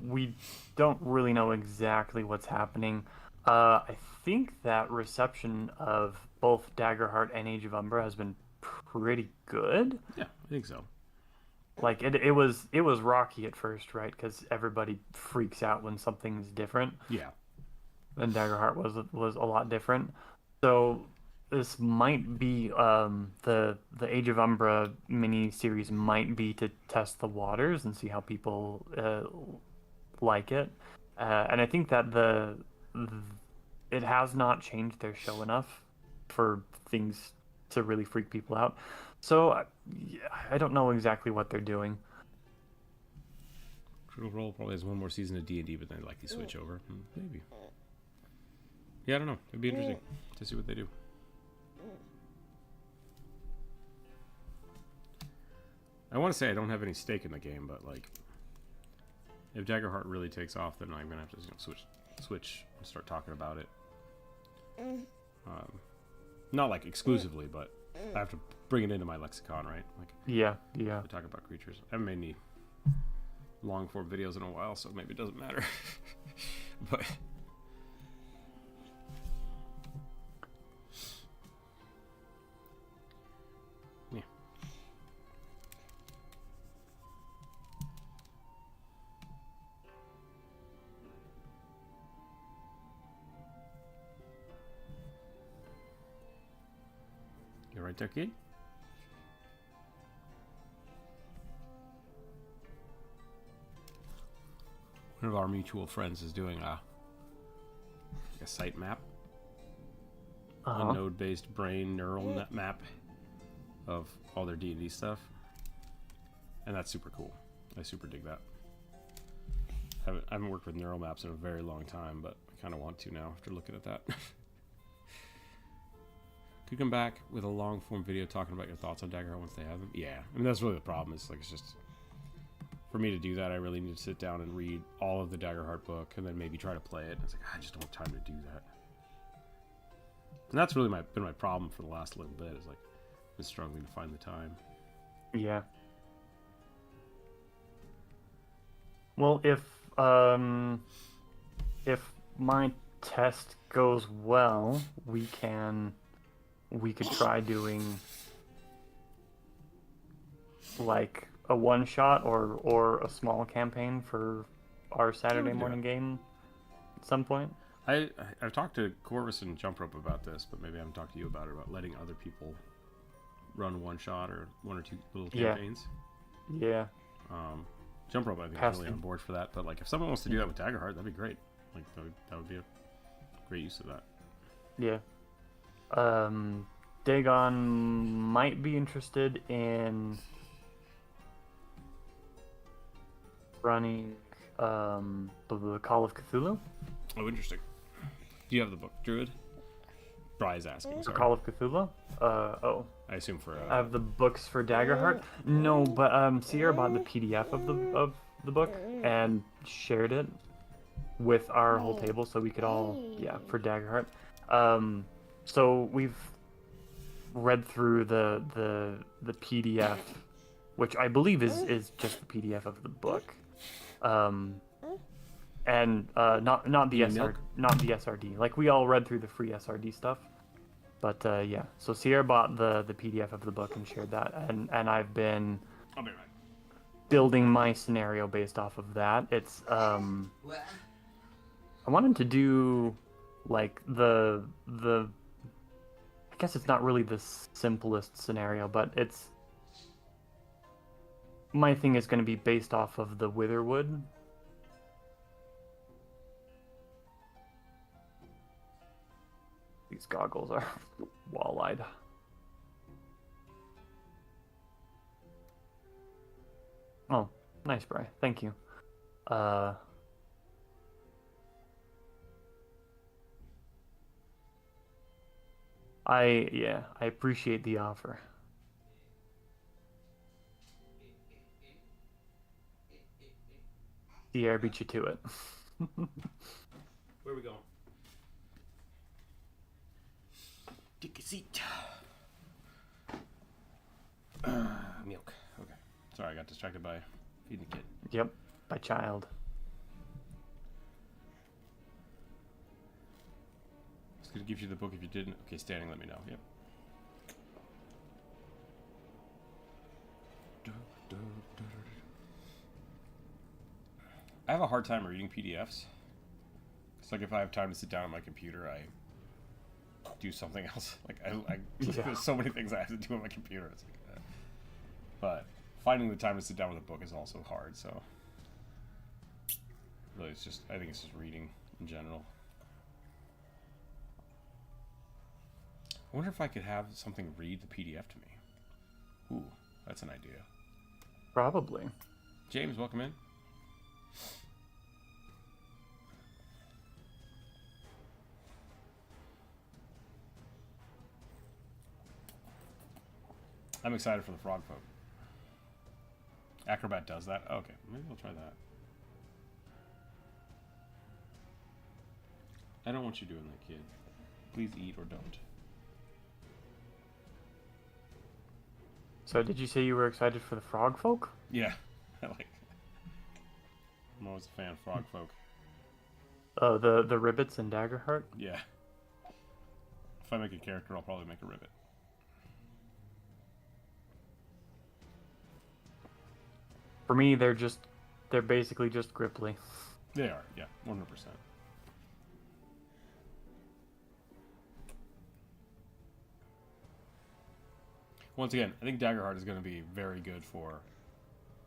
we don't really know exactly what's happening. I think that reception of both Daggerheart and Age of Umbra has been pretty good. Yeah, I think so. Like it was rocky at first, right? Because everybody freaks out when something's different. Yeah. And Daggerheart was a lot different. So this might be the Age of Umbra mini series might be to test the waters and see how people like it. And I think that it has not changed their show enough for things to really freak people out. So I don't know exactly what they're doing. Critical Role probably has one more season of D&D, but then like they switch over. Maybe. Yeah, I don't know. It'd be interesting to see what they do. I want to say I don't have any stake in the game, but like, if Daggerheart really takes off, then I'm gonna have to switch and start talking about it. Not like exclusively, but I have to bring it into my lexicon, right? Like, yeah. to talk about creatures. I haven't made any long form videos in a while, so maybe it doesn't matter. But yeah. You right there, kid? One of our mutual friends is doing a site map, a node-based brain neural net map of all their D&D stuff, and that's super cool. I super dig that. I haven't worked with neural maps in a very long time, but I kind of want to now after looking at that. Could come back with a long-form video talking about your thoughts on Daggerheart once they have them. Yeah, I mean that's really the problem. Is like it's just for me to do that, I really need to sit down and read all of the Daggerheart book and then maybe try to play it. And it's like I just don't have time to do that. And that's really been my problem for the last little bit. Is like I've been struggling to find the time. Yeah. Well, if my test goes well, we could try doing like a one shot or a small campaign for our Saturday morning game at some point. I've talked to Corvus and Jump Rope about this, but maybe I haven't talked to you about it, about letting other people run one shot or one or two little campaigns. Yeah. Jump Rope I think is really on board for that, but like if someone wants to do that with Daggerheart, that'd be great. Like that would be a great use of that. Yeah. Dagon might be interested in running the Call of Cthulhu. Oh, interesting. Do you have the book, Druid? Bry's asking. Sorry. Call of Cthulhu? I assume for. I have the books for Daggerheart. No, but Sierra bought the PDF of the book and shared it with our whole table, so we could all for Daggerheart. So we've read through the PDF, which I believe is just the PDF of the book, and not the SRD. Like we all read through the free SRD stuff, but So Sierra bought the PDF of the book and shared that, and I've been building my scenario based off of that. It's I wanted to do like the I guess it's not really the simplest scenario, but it's my thing is going to be based off of the Witherwood. These goggles are wall-eyed. Oh, nice, Bri. Thank you. I appreciate the offer. Sierra beat you to it. Where are we going? Take a seat. Milk. Okay. Sorry, I got distracted by feeding the kid. Yep, by child. It's gonna give you the book if you didn't. Okay, standing, let me know. Yep. I have a hard time reading PDFs. It's like if I have time to sit down on my computer, I do something else. Like there's so many things I have to do on my computer. It's like that. But finding the time to sit down with a book is also hard. So really, I think it's just reading in general. I wonder if I could have something read the PDF to me. Ooh, that's an idea. Probably. James, welcome in. I'm excited for the frog folk. Acrobat does that? Okay, maybe I'll try that. I don't want you doing that, kid. Please eat or don't. So did you say you were excited for the frog folk? Yeah. I'm always a fan of frog folk. Oh, the ribbits and Daggerheart? Yeah. If I make a character, I'll probably make a ribbit. For me, they're basically just Gripply. They are, yeah, 100%. Once again, I think Daggerheart is going to be very good for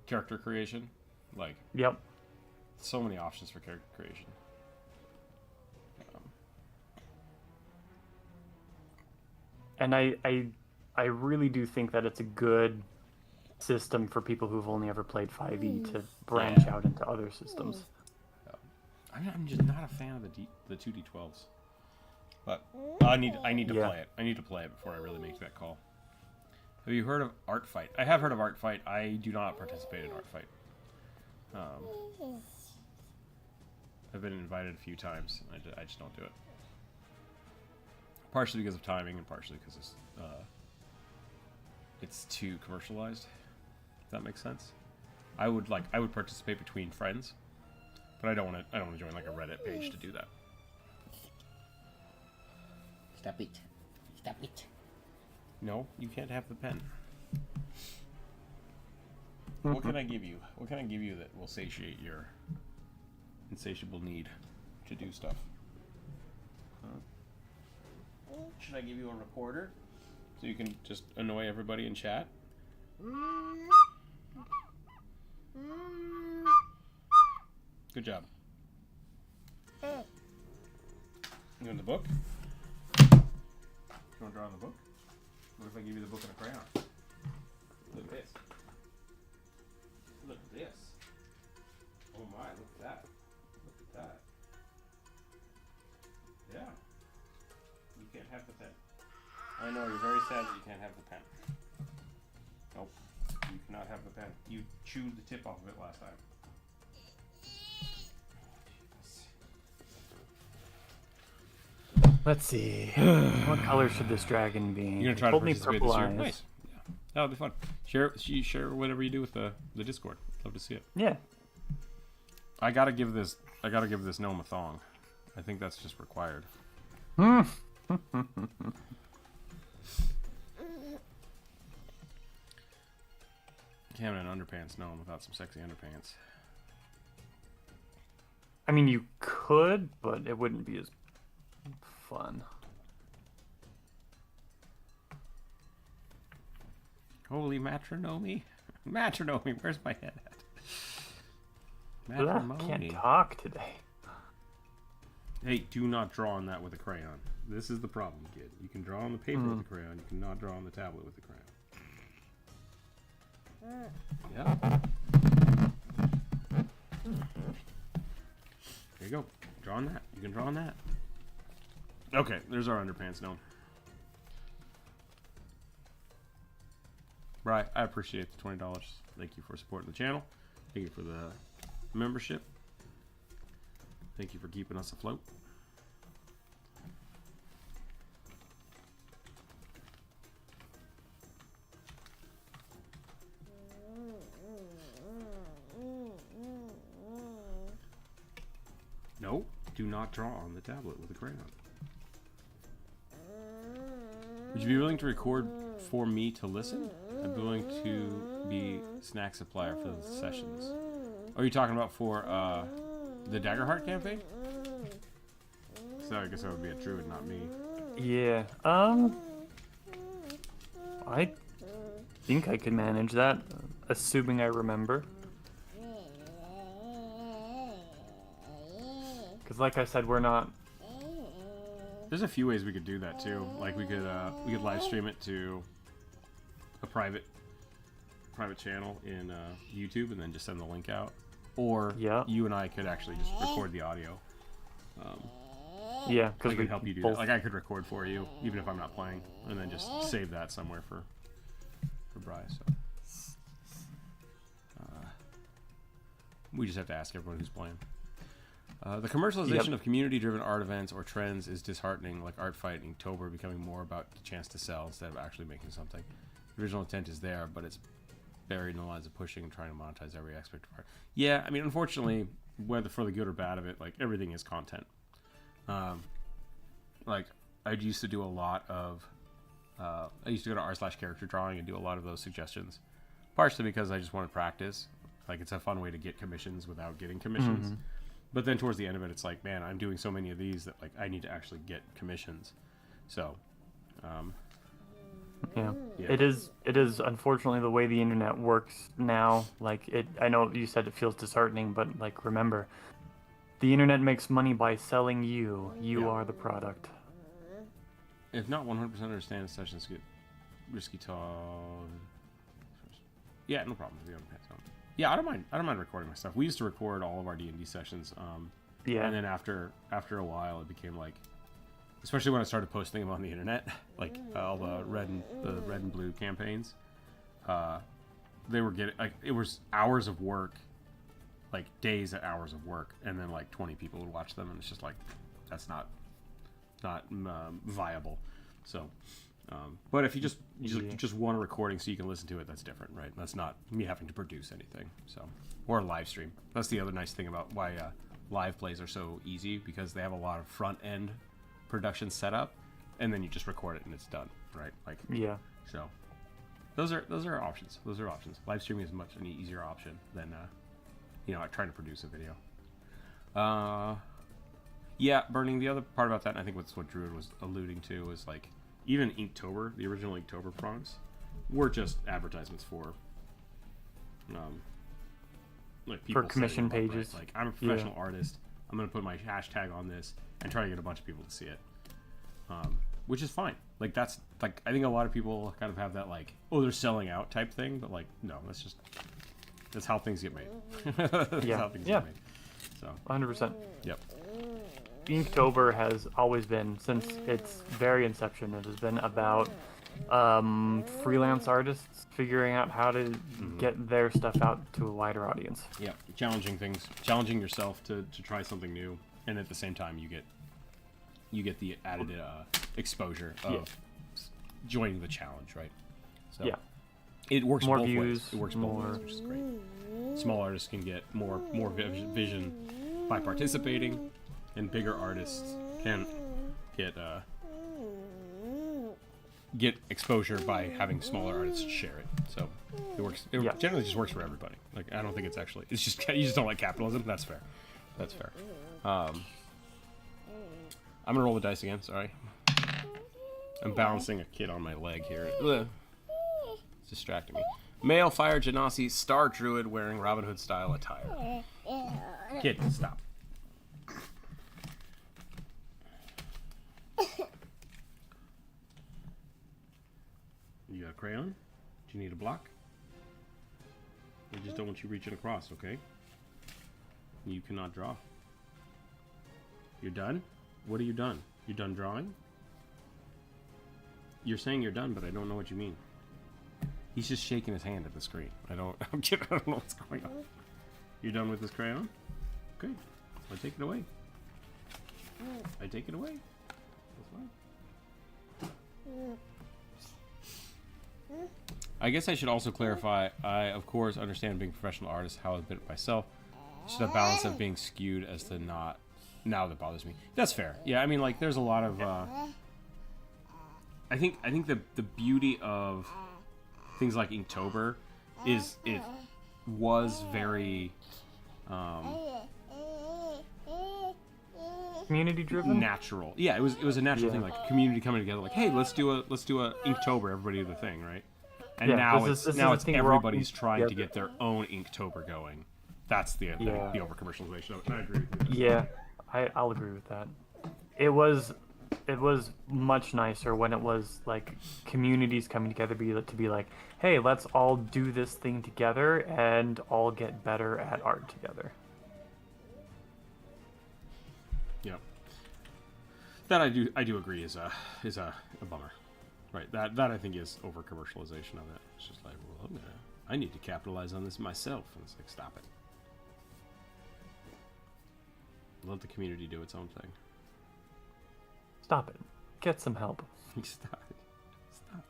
character creation. Like, yep. So many options for character creation. And I really do think that it's a good system for people who've only ever played 5e to branch out into other systems. I'm just not a fan of the 2d12s. But I need to play it. I need to play it before I really make that call. Have you heard of Art Fight? I have heard of Art Fight. I do not participate in Art Fight. I've been invited a few times. I just don't do it. Partially because of timing, and partially because it's too commercialized. If that makes sense. I would participate between friends, but I don't want to join like a Reddit page to do that. Stop it! Stop it! No, you can't have the pen. What can I give you? What can I give you that will satiate your insatiable need to do stuff? Should I give you a recorder so you can just annoy everybody in chat? Good job. You want the book? You want to draw on the book? What if I give you the book and a crayon? Look at this. Look at this. Oh my, look at that. Look at that. Yeah. You can't have the pen. I know, you're very sad that you can't have the pen. Nope. You cannot have the pen. You chewed the tip off of it last time. Let's see. What color should this dragon be? You're gonna try to participate this year? Eyes. Nice. Yeah. That'll be fun. Share whatever you do with the Discord. Love to see it. Yeah. I gotta give this gnome a thong. I think that's just required. Cameron an underpants gnome without some sexy underpants. I mean, you could, but it wouldn't be as fun. Holy matronomy. Matronomy, where's my head at? I Matrimony. can't talk today. Hey, do not draw on that with a crayon. This is the problem, kid. You can draw on the paper with a crayon. You cannot draw on the tablet with a crayon. Yeah. There you go. Draw on that. You can draw on that. Okay, there's our underpants now. Bri, I appreciate the $20. Thank you for supporting the channel. Thank you for the membership. Thank you for keeping us afloat. No, do not draw on the tablet with a crayon. Would you be willing to record for me to listen? I'm willing to be snack supplier for the sessions. Are you talking about for the Daggerheart campaign? So I guess that would be a druid, not me. Yeah. I think I could manage that, assuming I remember. Because, like I said, we're not. There's a few ways we could do that too. Like we could live stream it to a private channel in YouTube and then just send the link out. Or you and I could actually just record the audio. Yeah, because I could help you do that. Like I could record for you, even if I'm not playing, and then just save that somewhere for Bryce. So. We just have to ask everyone who's playing. The commercialization of community-driven art events or trends is disheartening, like Art Fight in Inktober becoming more about the chance to sell instead of actually making something. The original intent is there, but it's buried in the lines of pushing and trying to monetize every aspect of art. Yeah, I mean, unfortunately, whether for the good or bad of it, like, everything is content. Like, I used to do a lot of... I used to go to r/character drawing and do a lot of those suggestions. Partially because I just want to practice. Like, it's a fun way to get commissions without getting commissions. Mm-hmm. But then towards the end of it, it's like, man, I'm doing so many of these that like I need to actually get commissions. So, yeah. It is unfortunately the way the internet works now. Like I know you said it feels disheartening, but like remember, the internet makes money by selling you. You are the product. If not 100% understand sessions get risky talk. Yeah, no problem. Yeah, I don't mind recording my stuff. We used to record all of our D&D sessions. And then after a while, it became like, especially when I started posting them on the internet, like all the red and blue campaigns. They were getting like it was hours of work, like days and hours of work, and then like 20 people would watch them, and it's just like that's not viable. So. But if you just want a recording so you can listen to it, that's different, right? That's not me having to produce anything. So, or a live stream. That's the other nice thing about why live plays are so easy, because they have a lot of front end production set up, and then you just record it and it's done, right? Like So, those are options. Those are options. Live streaming is much an easier option than trying to produce a video. Yeah, burning. The other part about that, and I think that's what Druid was alluding to, was like. Even Inktober, the original Inktober prompts, were just advertisements for, like people for commission up, pages. Right? Like I'm a professional artist. I'm gonna put my hashtag on this and try to get a bunch of people to see it, which is fine. Like that's like I think a lot of people kind of have that like, oh, they're selling out type thing, but like no, that's how things get made. That's how things get made. So 100%. Yep. Inktober has always been, since its very inception, it has been about freelance artists figuring out how to get their stuff out to a wider audience. Yeah, challenging yourself to try something new, and at the same time you get the added exposure of joining the challenge, right? So it works more both views, ways. It works both ways, which is great. Small artists can get more vision by participating. And bigger artists can get exposure by having smaller artists share it. So it works. It generally just works for everybody. Like I don't think it's just you just don't like capitalism. That's fair. That's fair. I'm gonna roll the dice again. Sorry. I'm balancing a kid on my leg here. Ugh. It's distracting me. Male fire genasi star druid wearing Robin Hood style attire. Kid, stop. You got a crayon? Do you need a block? I just don't want you reaching across, okay? You cannot draw. You're done? What are you done? You done drawing? You're saying you're done, but I don't know what you mean. He's just shaking his hand at the screen. I'm kidding, I don't know what's going on. You're done with this crayon? Good. I take it away. I take it away. That's fine. I guess I should also clarify, I of course understand being a professional artist, how I've been it myself. Just a balance of being skewed as to not, now that bothers me. That's fair. Yeah, I mean, like, there's a lot of, I think the beauty of things like Inktober is it was very, community driven, natural. Yeah, it was a natural thing, like a community coming together, like, hey, let's do a Inktober, everybody do the thing, right? And now it's everybody's trying to get their own Inktober going. That's the over commercialization of it. And I agree with you. Yeah, I'll agree with that. It was much nicer when it was like communities coming together to be like, hey, let's all do this thing together and all get better at art together. Yeah, that I do agree is a bummer, right? That I think is over commercialization of it. It's just like, well, I need to capitalize on this myself, and it's like, stop it. Let the community do its own thing. Stop it. Get some help. Stop it. Stop.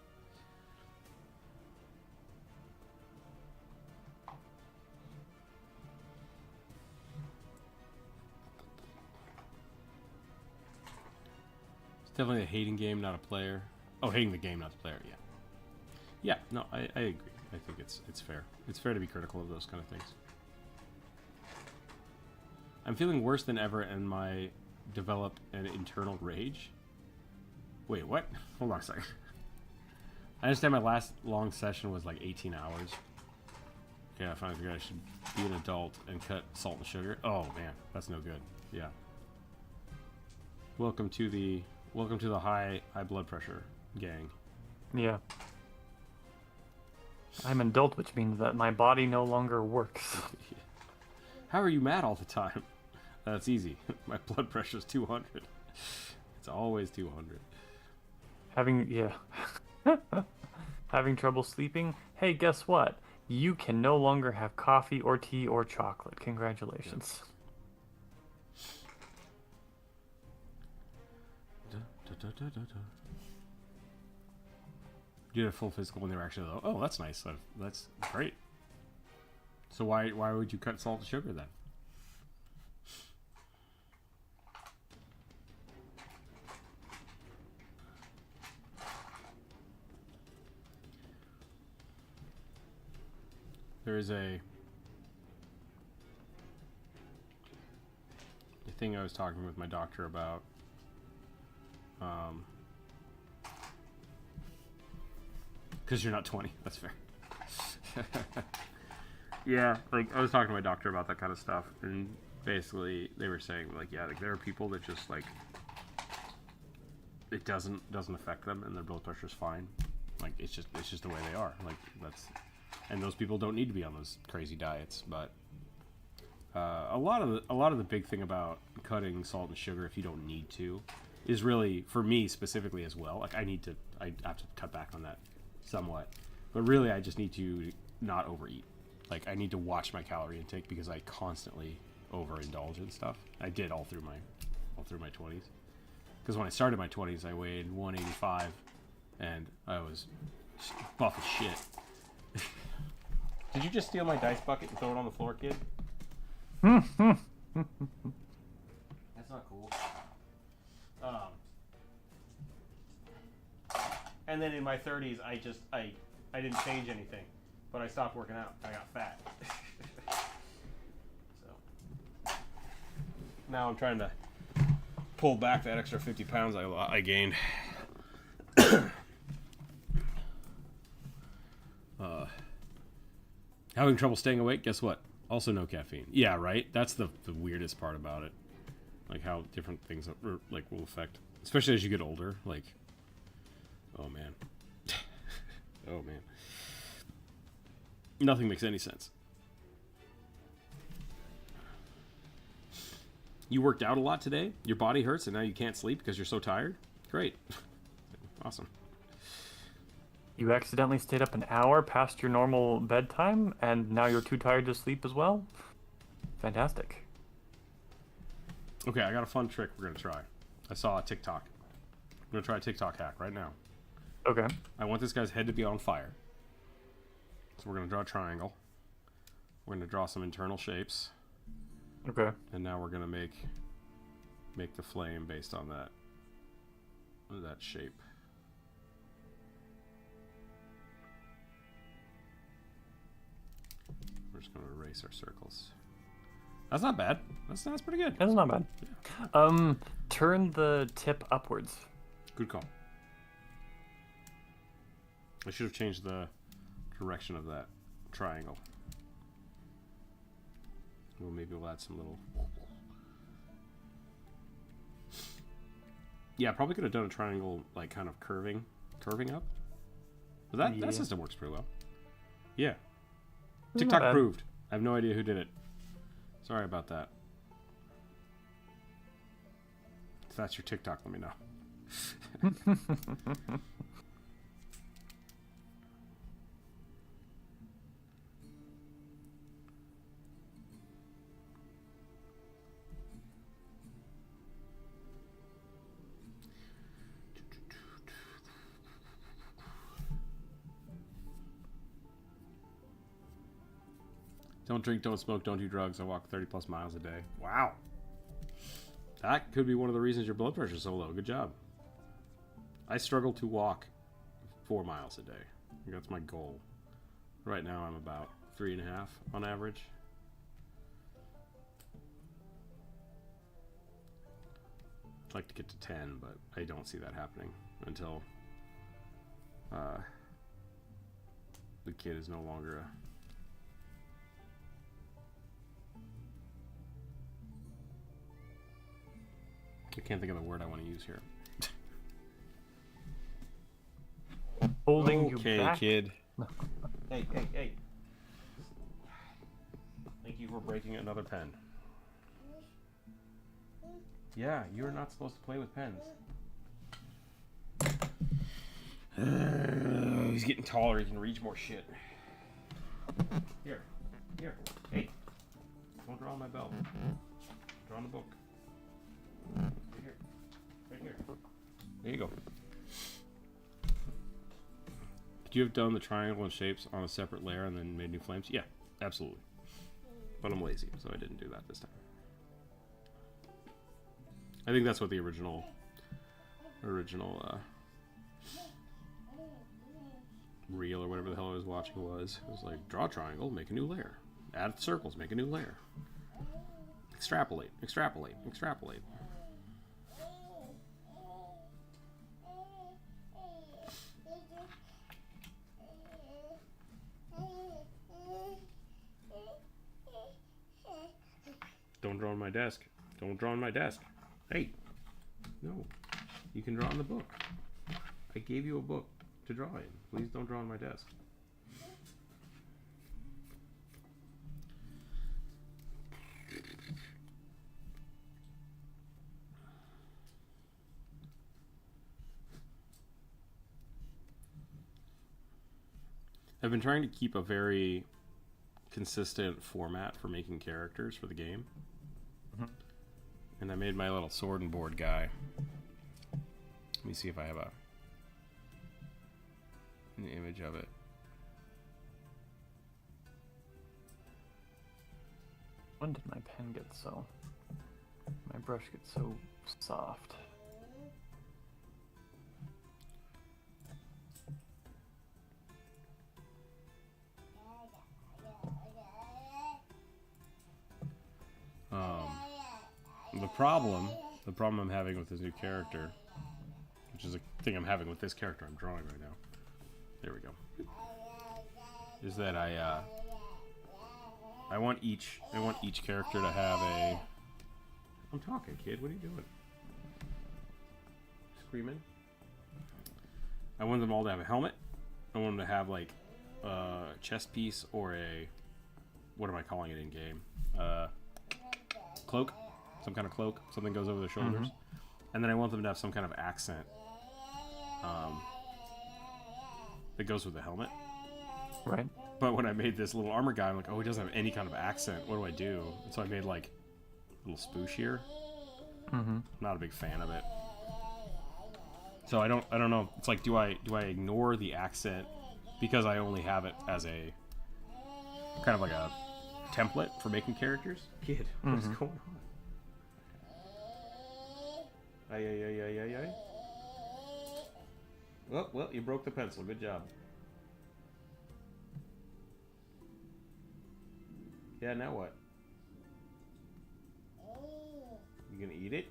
It's definitely a hating game, not a player. Oh, hating the game, not the player. Yeah. Yeah. No, I agree. I think it's fair. It's fair to be critical of those kind of things. I'm feeling worse than ever, and my develop an internal rage. Wait, what? Hold on a second. I understand my last long session was like 18 hours. Okay, I finally figured I should be an adult and cut salt and sugar. Oh man, that's no good. Yeah. Welcome to the high blood pressure gang. Yeah. I'm an adult, which means that my body no longer works. How are you mad all the time? That's easy. My blood pressure's 200. It's always 200. Having trouble sleeping? Hey, guess what? You can no longer have coffee or tea or chocolate. Congratulations. You did a full physical when they were actually low. Oh, that's nice. That's great. So why would you cut salt and sugar then? There is a thing I was talking with my doctor about. Because you're not 20. That's fair. Yeah, like I was talking to my doctor about that kind of stuff, and basically they were saying like, yeah, like there are people that just like it doesn't affect them, and their blood pressure's fine. Like it's just the way they are. Like and those people don't need to be on those crazy diets. But a lot of the big thing about cutting salt and sugar, if you don't need to, is really for me specifically as well. Like I have to cut back on that somewhat, but really I just need to not overeat. Like I need to watch my calorie intake because I constantly overindulge in stuff. I did all through my 20s. Because when I started my 20s, I weighed 185, and I was buff as shit. Did you just steal my dice bucket and throw it on the floor, kid? That's not cool. And then in my 30s, I didn't change anything, but I stopped working out. I got fat. So now I'm trying to pull back that extra 50 pounds I gained. Having trouble staying awake? Guess what? Also no caffeine. Yeah, right? That's the weirdest part about it. Like how different things like will affect, especially as you get older. Like, oh man. Oh man. Nothing makes any sense. You worked out a lot today? Your body hurts and now you can't sleep because you're so tired? Great. Awesome. You accidentally stayed up an hour past your normal bedtime, and now you're too tired to sleep as well? Fantastic. Okay, I got a fun trick we're going to try. I saw a TikTok. I'm going to try a TikTok hack right now. Okay. I want this guy's head to be on fire. So we're going to draw a triangle. We're going to draw some internal shapes. Okay. And now we're going to make the flame based on that shape. We're just going to erase our circles. That's not bad. That's pretty good. That's not bad. Yeah. Turn the tip upwards. Good call. I should have changed the direction of that triangle. Well, maybe we'll add some little... Yeah, probably could have done a triangle, like, kind of curving up. But that system works pretty well. Yeah. TikTok approved. I have no idea who did it. Sorry about that. If that's your TikTok, let me know. Don't drink, don't smoke, don't do drugs. I walk 30 plus miles a day. Wow. That could be one of the reasons your blood pressure is so low. Good job. I struggle to walk 4 miles a day. That's my goal. Right now I'm about 3.5 on average. I'd like to get to 10, but I don't see that happening until the kid is no longer a... I can't think of the word I want to use here. Holding you back. Okay, kid. Hey. Thank you for breaking another pen. Yeah, you're not supposed to play with pens. He's getting taller. He can reach more shit. Here. Hey. Don't draw on my belt. Draw on the book. Right here. There you go. Could you have done the triangle and shapes on a separate layer and then made new flames? Yeah, absolutely. But I'm lazy, so I didn't do that this time. I think that's what the original reel or whatever the hell I was watching was. It was like, draw a triangle, make a new layer. Add circles, make a new layer. Extrapolate. Don't draw on my desk. Don't draw on my desk. Hey. No. You can draw on the book. I gave you a book to draw in. Please don't draw on my desk. I've been trying to keep a very consistent format for making characters for the game. Mm-hmm. And I made my little sword and board guy. Let me see if I have an image of it. When did my pen get so... my brush get so soft? problem I'm having with this new character, which is a thing I'm having with this character I'm drawing right now. There we go. Is that I want each character to have a. I'm talking, kid. What are you doing? Screaming. I want them all to have a helmet. I want them to have like a chest piece or a. What am I calling it in game? Cloak. Some kind of cloak. Something goes over their shoulders. And then I want them to have some kind of accent. That goes with the helmet. Right. But when I made this little armor guy, I'm like, oh, he doesn't have any kind of accent. What do I do? And so I made like a little spoosh here. Not a big fan of it. So I don't know. It's like, do I ignore the accent because I only have it as a kind of like a template for making characters? Kid, what's going on? Ay. Well, you broke the pencil. Good job. Yeah, now what? You gonna eat it?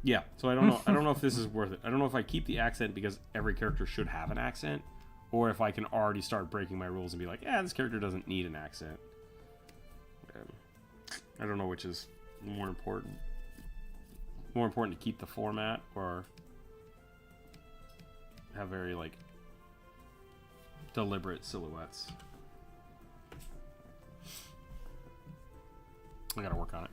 Yeah, so I don't know. I don't know if this is worth it. I don't know if I keep the accent because every character should have an accent, or if I can already start breaking my rules and be like, yeah, this character doesn't need an accent. I don't know which is more important. More important to keep the format or have very like deliberate silhouettes. I gotta work on it.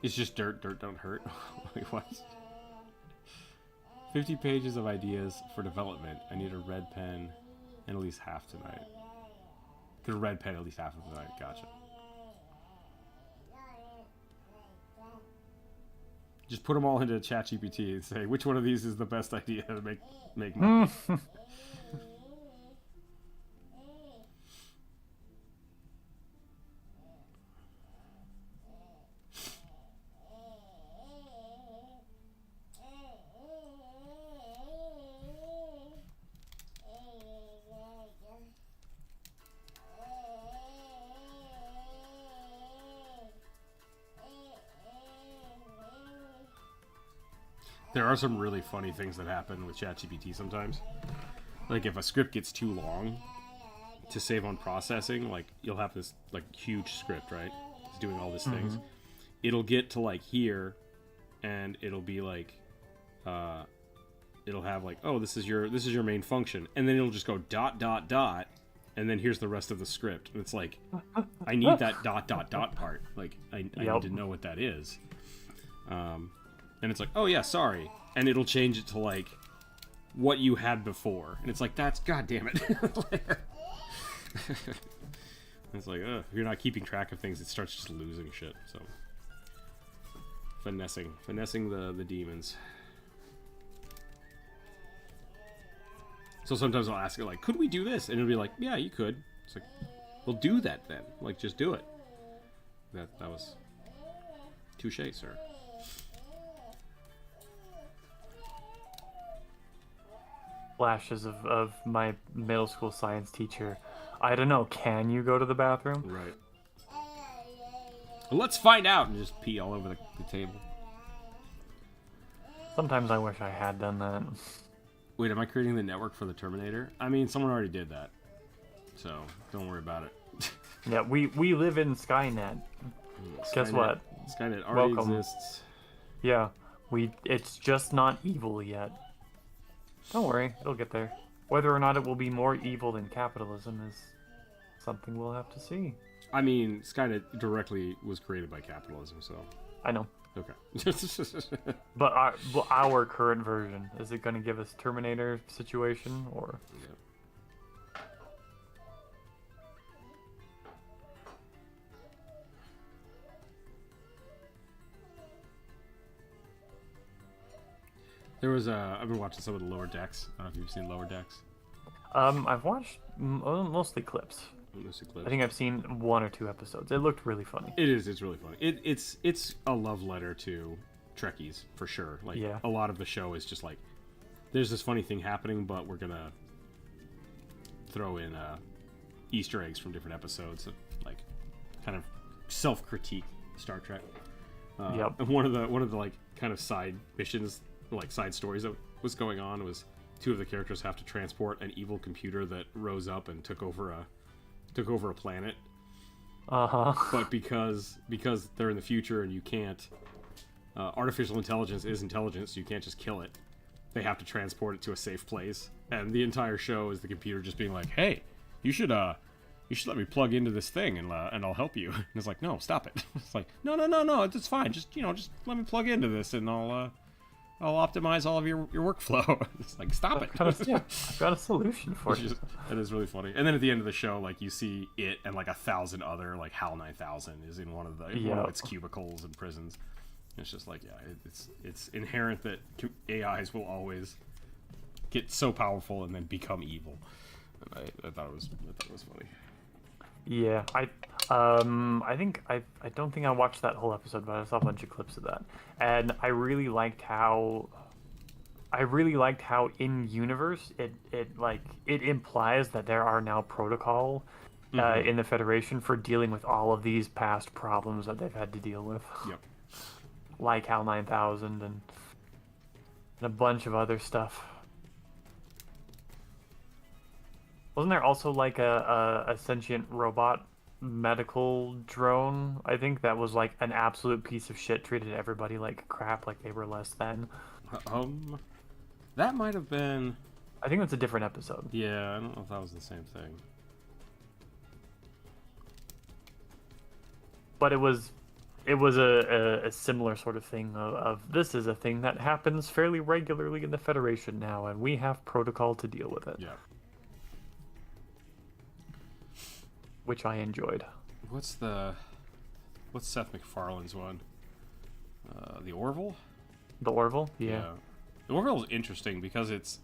It's just dirt don't hurt. Wait, what? 50 pages of ideas for development. I need a red pen and at least half tonight. Get a red pen at least half of the night. Gotcha. Just put them all into ChatGPT and say, which one of these is the best idea to make money? There are some really funny things that happen with ChatGPT sometimes. Like if a script gets too long to save on processing, like you'll have this like huge script, right? It's doing all these things. It'll get to like here and it'll be like it'll have like, oh, this is your main function, and then it'll just go ... and then here's the rest of the script. And it's like, I need that ... part. Like I need to know what that is. And it's like, oh yeah, sorry. And it'll change it to like what you had before. And it's like, that's god damn it. It's like, if you're not keeping track of things, it starts just losing shit. So finessing the demons. So sometimes I'll ask it like, could we do this? And it'll be like, yeah, you could. It's like, well, do that then. Like, just do it. That was touche, sir. Flashes of my middle school science teacher. I don't know, can you go to the bathroom? Right. Well, let's find out, and just pee all over the table. Sometimes I wish I had done that. Wait, am I creating the network for the Terminator? I mean, someone already did that. So, don't worry about it. Yeah, we live in Skynet. Guess what? Skynet already exists. Yeah, it's just not evil yet. Don't worry, it'll get there. Whether or not it will be more evil than capitalism is something we'll have to see. I mean, Skynet directly was created by capitalism, so... I know. Okay. But our current version, is it going to give us Terminator situation, or... Yeah. There was I've been watching some of the Lower Decks. I don't know if you've seen Lower Decks. I've watched mostly clips. Mostly clips. I think I've seen 1 or 2 episodes. It looked really funny. It is. It's really funny. It's a love letter to Trekkies for sure. Like Yeah. a lot of the show is just like there's this funny thing happening, but we're gonna throw in Easter eggs from different episodes that like kind of self-critique Star Trek. Yep. And one of the like kind of side missions, like side stories that was going on was two of the characters have to transport an evil computer that rose up and took over a planet. But because they're in the future and you can't, artificial intelligence is intelligence, so you can't just kill it. They have to transport it to a safe place, and the entire show is the computer just being like, "Hey, you should let me plug into this thing and I'll help you." And it's like, "No, stop it." It's like, "No, it's fine. Just let me plug into this and I'll optimize all of your workflow." It's like, "Stop it." I've got a solution for you. It is really funny. And then at the end of the show, like you see it and like 1,000 other, like HAL 9000 is in one of its cubicles and prisons. It's just like, it's inherent that AIs will always get so powerful and then become evil. And I thought it was funny. Yeah, I don't think I watched that whole episode, but I saw a bunch of clips of that, and I really liked how in universe it implies that there are now protocol in the Federation for dealing with all of these past problems that they've had to deal with. Yep. Like HAL 9000 and a bunch of other stuff. Wasn't there also like a sentient robot medical drone? I think that was like an absolute piece of shit, treated everybody like crap, like they were less than. That might have been... I think that's a different episode. Yeah, I don't know if that was the same thing. But it was a similar sort of thing of this is a thing that happens fairly regularly in the Federation now, and we have protocol to deal with it. Yeah. Which I enjoyed. What's Seth MacFarlane's one? The Orville? The Orville? Yeah. The Orville is interesting because it's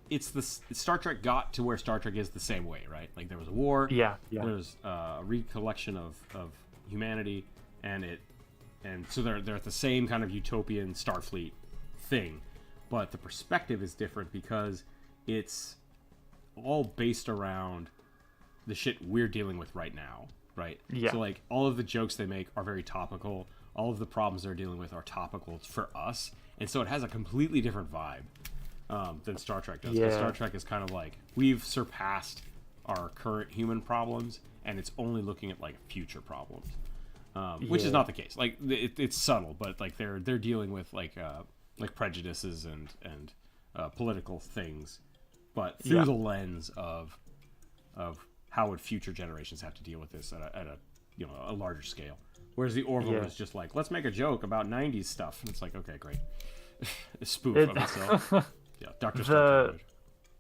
the Star Trek got to where Star Trek is the same way, right? Like there was a war. Yeah. There's a recollection of humanity, and so they're at the same kind of utopian Starfleet thing, but the perspective is different because it's all based around the shit we're dealing with right now, right? Yeah. So like all of the jokes they make are very topical. All of the problems they're dealing with are topical for us, and so it has a completely different vibe than Star Trek does. Yeah. Star Trek is kind of like we've surpassed our current human problems, and it's only looking at like future problems, which is not the case. Like it's subtle, but like they're dealing with like prejudices and political things, but through the lens of how would future generations have to deal with this at a larger scale. Whereas the Orville is just like, let's make a joke about 90s stuff. And it's like, okay, great. A spoof of itself. Yeah, Dr. Strange.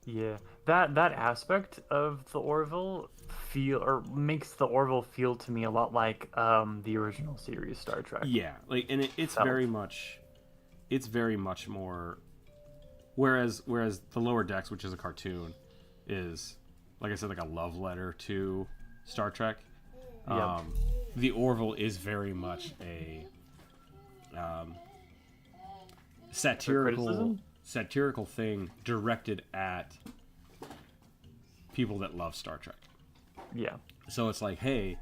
Yeah, that aspect of the Orville makes the Orville feel to me a lot like the original series Star Trek. Yeah, like, and it's very much more. Whereas the Lower Decks, which is a cartoon, is, like I said, like a love letter to Star Trek. Yep. The Orville is very much a satirical thing directed at people that love Star Trek. Yeah. So it's like, hey,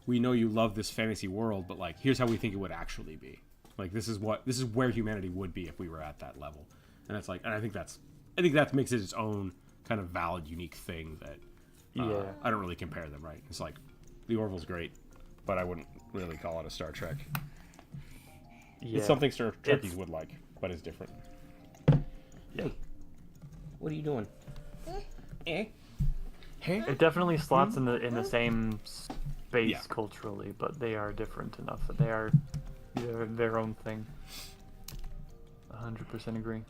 we know you love this fantasy world, but like, here's how we think it would actually be. Like, this is where humanity would be if we were at that level. And it's like, and I think that makes it its own kind of valid, unique thing that I don't really compare them, right? It's like, the Orville's great, but I wouldn't really call it a Star Trek. Yeah. It's something Star Trekkies would like, but it's different. Hey, what are you doing? Hey. It definitely slots in the same space culturally, but they are different enough that they're their own thing. 100% agree.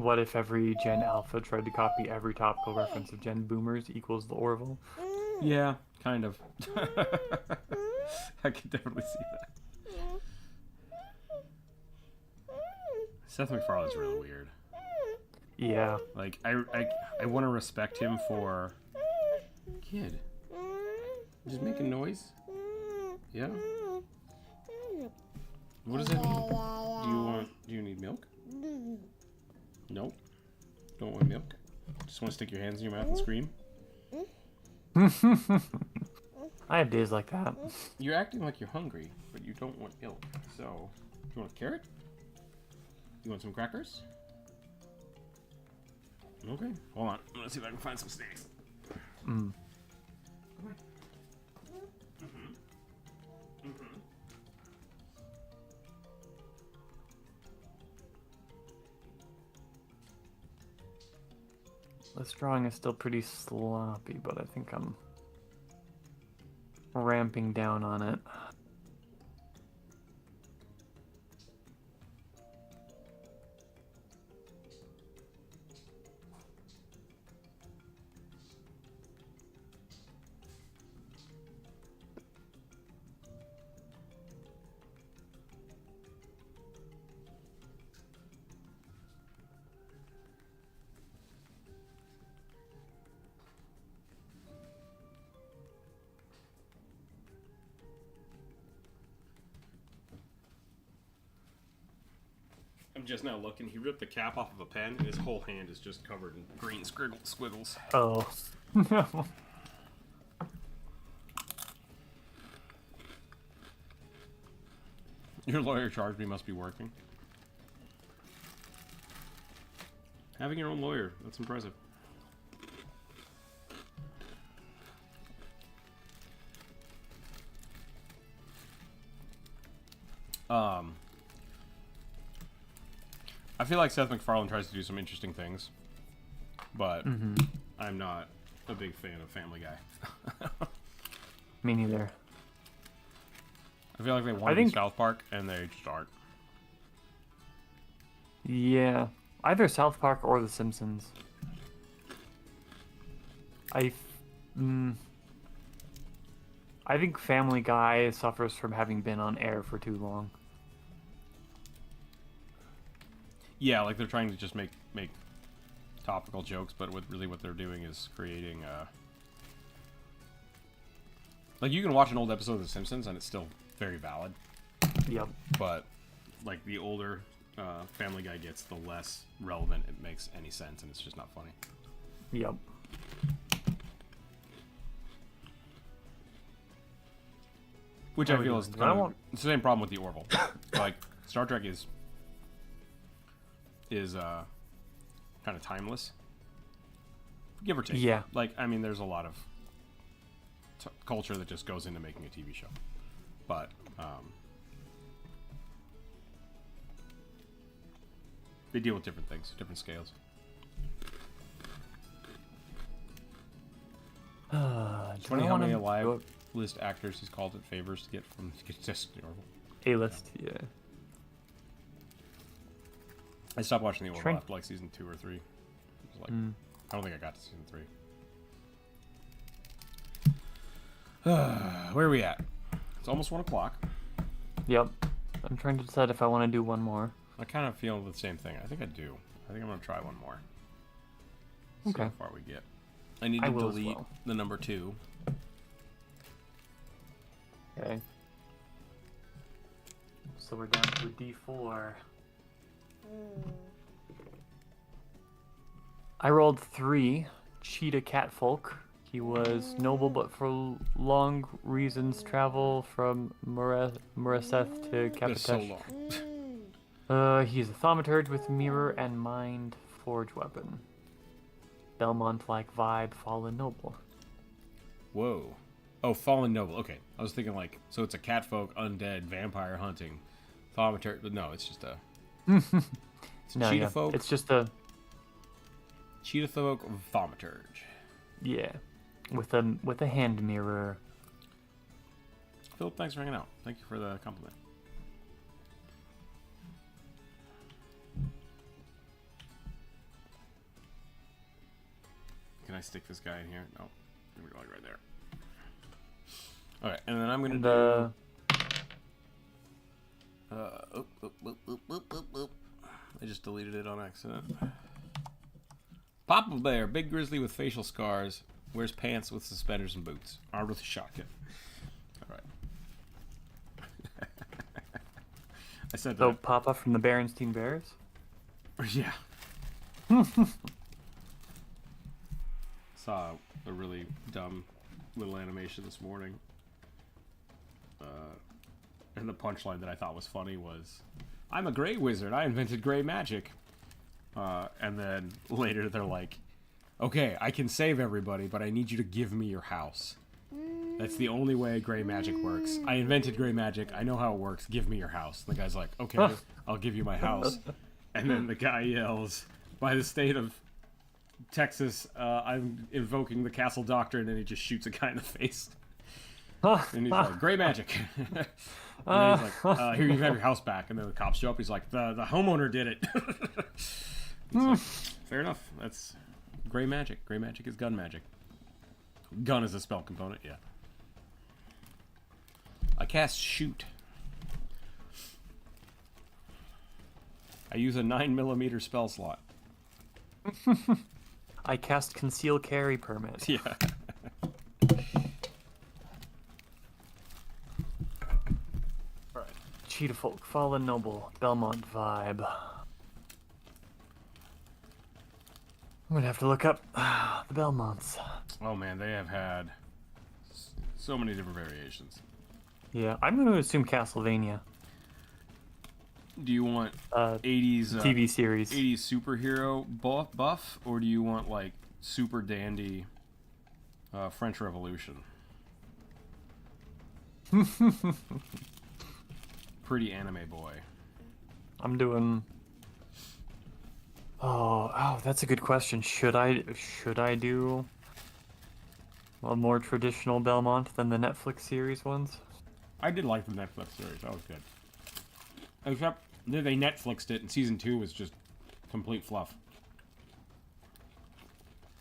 What if every Gen Alpha tried to copy every topical reference of Gen Boomers equals the Orville? Yeah, kind of. I can definitely see that. Seth MacFarlane's really weird. Yeah. Like, I want to respect him for... Kid. Just making noise? Yeah? What does that mean? Do you need milk? Nope. Don't want milk? Just want to stick your hands in your mouth and scream? I have days like that. You're acting like you're hungry, but you don't want milk. So, do you want a carrot? You want some crackers? Okay, hold on. I'm gonna see if I can find some snacks. This drawing is still pretty sloppy, but I think I'm ramping down on it. I'm just now looking. He ripped the cap off of a pen, and his whole hand is just covered in green squiggles. Oh. No. Your lawyer charged me must be working. Having your own lawyer, that's impressive. I feel like Seth MacFarlane tries to do some interesting things, but I'm not a big fan of Family Guy. Me neither. I feel like they want to be South Park, and they just aren't. Yeah. Either South Park or The Simpsons. I think Family Guy suffers from having been on air for too long. Yeah, like they're trying to just make topical jokes, but really what they're doing is creating like you can watch an old episode of The Simpsons and it's still very valid. Yep. But like the older Family Guy gets, the less relevant it makes any sense, and it's just not funny. Yep. Which I feel is it's the same problem with the Orville. Like Star Trek is kind of timeless, give or take. Yeah. Like, I mean, there's a lot of culture that just goes into making a TV show, but they deal with different things, different scales. 20 how many alive list actors he's called it favors to get to the Orville. A-list, yeah. I stopped watching the Orville after like season 2 or 3. It was like, I don't think I got to season 3. Where are we at? It's almost 1 o'clock. Yep. I'm trying to decide if I want to do one more. I kind of feel the same thing. I think I do. I think I'm going to try one more. Okay. See how far we get. I need to delete the number 2. Okay. So we're down to a D4. I rolled 3. Cheetah Catfolk. He was noble, but for long reasons travel from Moriseth to Capatesh. So long. He's a thaumaturge with mirror and mind forge weapon. Belmont-like vibe, fallen noble. Whoa. Oh, fallen noble. Okay. I was thinking like, so it's a catfolk, undead, vampire hunting, thaumaturge. But no, it's just a... It's no, cheetah folk. It's just a cheetah folk thaumaturge. Yeah, with a hand mirror. Philip, thanks for hanging out. Thank you for the compliment. Can I stick this guy in here? No. There we go, like right there. Alright, and then I'm gonna do... I just deleted it on accident. Papa Bear, big grizzly with facial scars, wears pants with suspenders and boots, armed with a shotgun. Alright. I said so that. Papa from the Berenstein Bears? Yeah. Saw a really dumb little animation this morning. And the punchline that I thought was funny was, I'm a gray wizard, I invented gray magic. And then later they're like, okay, I can save everybody, but I need you to give me your house. That's the only way gray magic works. I invented gray magic, I know how it works, give me your house. And the guy's like, okay, I'll give you my house. And then the guy yells, by the state of Texas, I'm invoking the castle doctrine, and he just shoots a guy in the face. And he's like, gray magic. And then he's like, here, you have your house back. And then the cops show up, he's like, the homeowner did it. He's like, fair enough, that's gray magic. Gray magic is gun magic. Gun is a spell component, yeah. I cast shoot. I use a 9mm spell slot. I cast conceal carry permit. Yeah. Right. Cheetah Folk, Fallen Noble, Belmont vibe. I'm gonna have to look up the Belmonts. Oh man, they have had so many different variations. Yeah, I'm gonna assume Castlevania. Do you want 80s TV series? 80s superhero buff, or do you want like super dandy French Revolution? Pretty anime boy. I'm doing. Oh, that's a good question. Should I do a more traditional Belmont than the Netflix series ones? I did like the Netflix series. That was good. Except they Netflixed it, and season 2 was just complete fluff.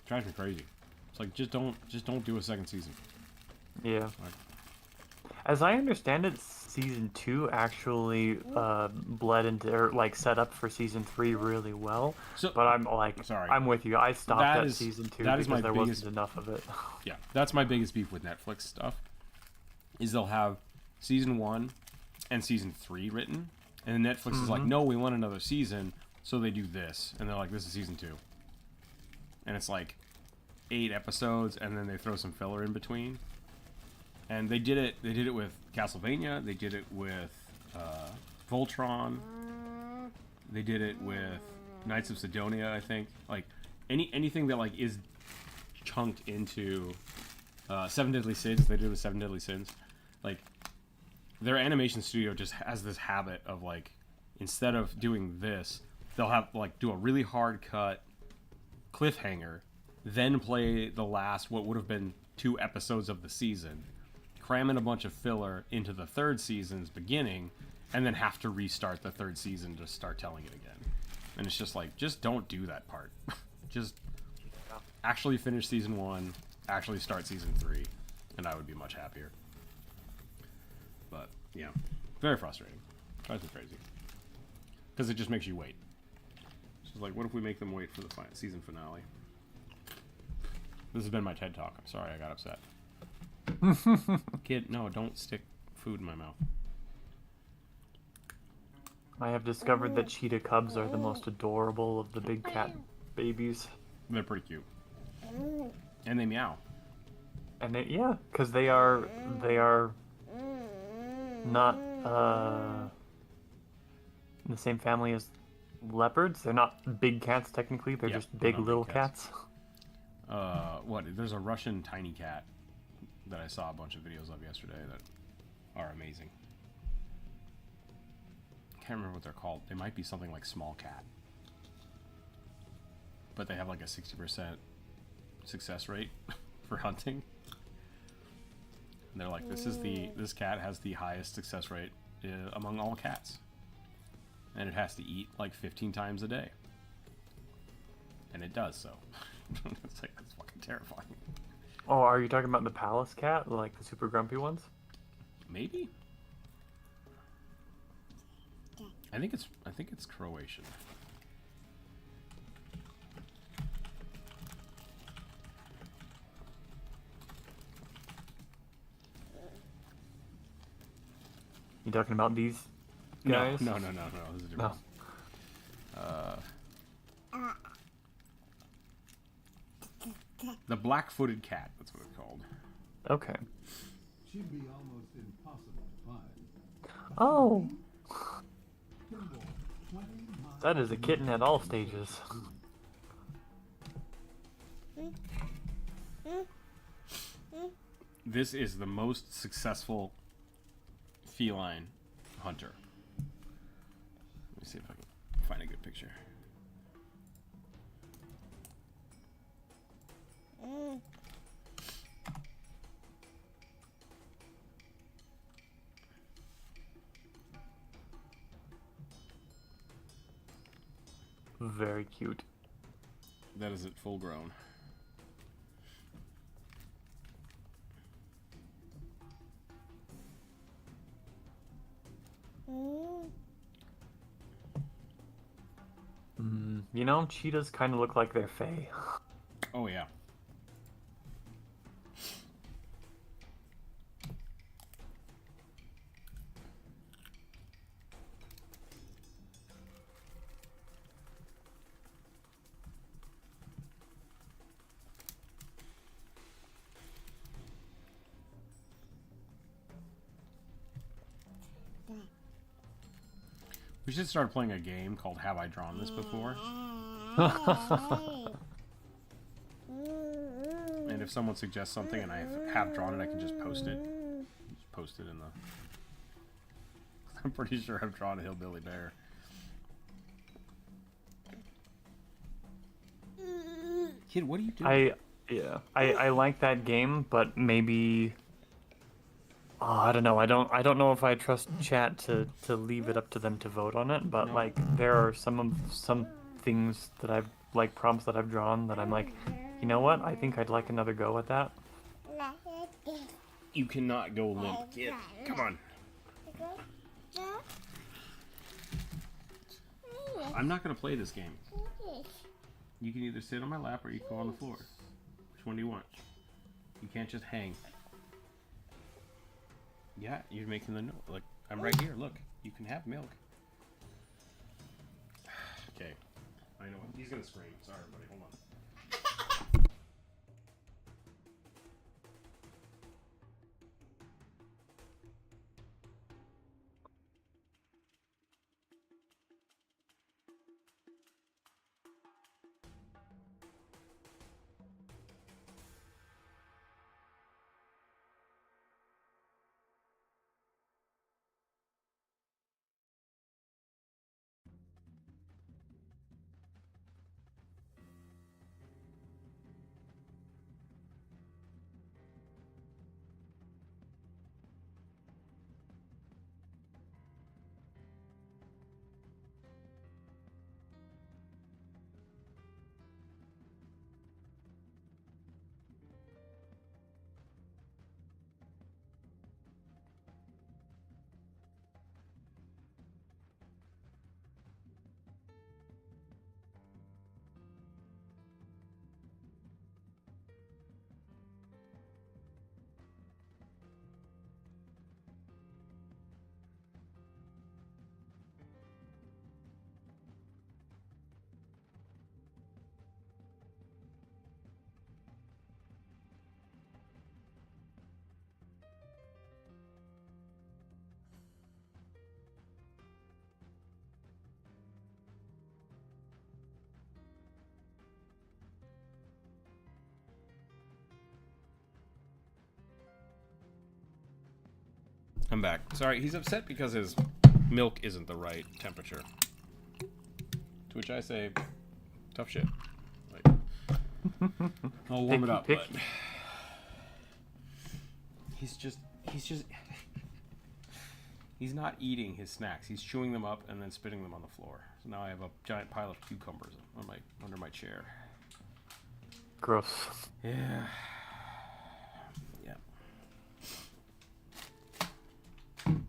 Drives me crazy. It's like just don't do a second season. Yeah. Like, as I understand it, season 2 actually bled into or like set up for season 3 really well. So, but I'm like, sorry, I'm with you. I stopped at season 2 because there wasn't enough of it. Yeah, that's my biggest beef with Netflix stuff. Is they'll have season 1 and season 3 written. And then Netflix is like, no, we want another season, so they do this. And they're like, this is season 2. And it's like 8 episodes, and then they throw some filler in between. And they did it with Castlevania, they did it with Voltron, they did it with Knights of Sidonia, I think. Like, anything that like is chunked into Seven Deadly Sins, they did it with Seven Deadly Sins. Like, their animation studio just has this habit of like, instead of doing this, they'll have like do a really hard cut cliffhanger, then play the last what would have been 2 episodes of the season, cram in a bunch of filler into the 3rd season's beginning, and then have to restart the 3rd season to start telling it again. And it's just like, just don't do that part. Just actually finish season 1, actually start season 3, and I would be much happier. But, yeah, very frustrating. Drives me crazy. Because it just makes you wait. It's just like, what if we make them wait for the season finale? This has been my TED Talk. I'm sorry I got upset. Kid, no, don't stick food in my mouth. I have discovered that cheetah cubs are the most adorable of the big cat babies. They're pretty cute. And they meow. And yeah, because they are not in the same family as leopards. They're not big cats technically. They're just big little cats. There's a Russian tiny cat that I saw a bunch of videos of yesterday that are amazing. I can't remember what they're called. They might be something like small cat. But they have like a 60% success rate for hunting. And they're like, this cat has the highest success rate among all cats. And it has to eat like 15 times a day. And it does so. It's like, that's fucking terrifying. Oh, are you talking about the palace cat, like the super grumpy ones? Maybe. I think it's Croatian. You talking about these guys? No. This is different. The black-footed cat. That's what it's called. Okay. She'd be almost impossible to find. Oh. That is a kitten at all stages. This is the most successful feline hunter. Let me see if I can find a good picture. Very cute. That is it, full grown. You know, cheetahs kind of look like they're fey. Oh yeah. We should start playing a game called Have I Drawn This Before? And if someone suggests something and I have drawn it, I can just post it. Just post it in the... I'm pretty sure I've drawn a hillbilly bear. Kid, what are you doing? I like that game, but maybe... Oh, I don't know. I don't know if I trust chat to leave it up to them to vote on it. But like, there are some things that I've like prompts that I've drawn that I'm like, you know what? I think I'd like another go at that. You cannot go limp, kid. Come on. I'm not gonna play this game. You can either sit on my lap or you can go on the floor. Which one do you want? You can't just hang. Yeah, you're making the note. Like, I'm right here. Look, you can have milk. Okay. I know. He's gonna scream. Sorry, buddy. Hold on. I'm back. Sorry, he's upset because his milk isn't the right temperature. To which I say, tough shit. Like, I'll warm it up, but he's not eating his snacks. He's chewing them up and then spitting them on the floor. So now I have a giant pile of cucumbers under my chair. Gross. Yeah. Yeah. You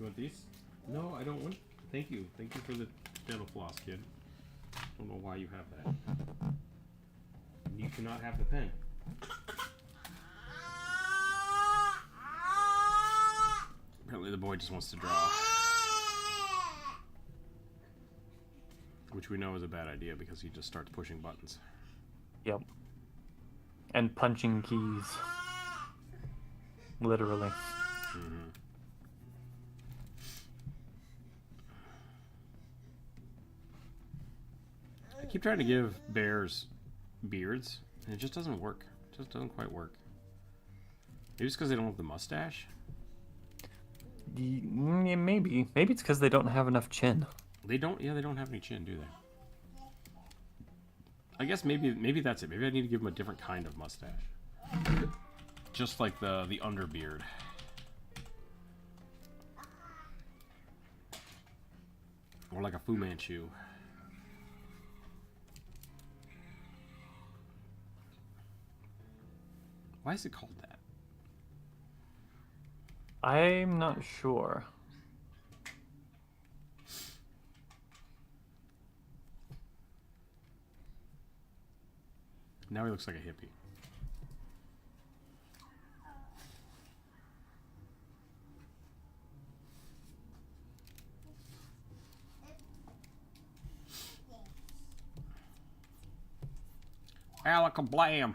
want these? No, I don't want. Thank you. Thank you for the dental floss, kid. I don't know why you have that. You cannot have the pen. Apparently the boy just wants to draw. Which we know is a bad idea because he just starts pushing buttons. Yep. And punching keys. Literally. Mm-hmm. I keep trying to give bears beards, and it just doesn't work. It just doesn't quite work. Maybe it's because they don't have the mustache? Yeah, maybe. Maybe it's because they don't have enough chin. They don't have any chin, do they? I guess maybe that's it. Maybe I need to give them a different kind of mustache. Just like the underbeard. Or like a Fu Manchu. Why is it called that? I'm not sure. Now he looks like a hippie. Alakablam!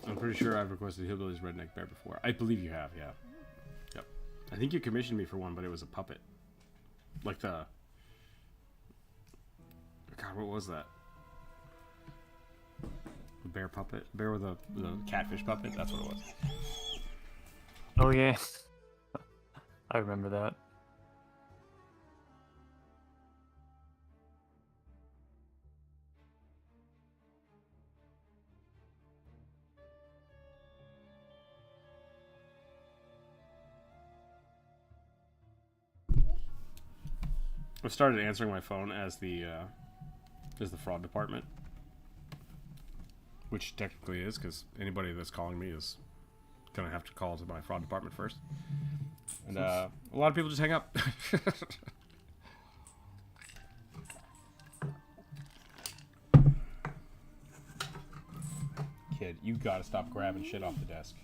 I'm pretty sure I've requested Hillbilly's Redneck Bear before. I believe you have, yeah. Yep. I think you commissioned me for one, but it was a puppet. Like the... God, what was that? The bear puppet? Bear with the catfish puppet? That's what it was. Oh yeah. I remember that. I've started answering my phone as the fraud department, which technically is because anybody that's calling me is gonna have to call to my fraud department first, and a lot of people just hang up. Kid, you gotta stop grabbing shit off the desk.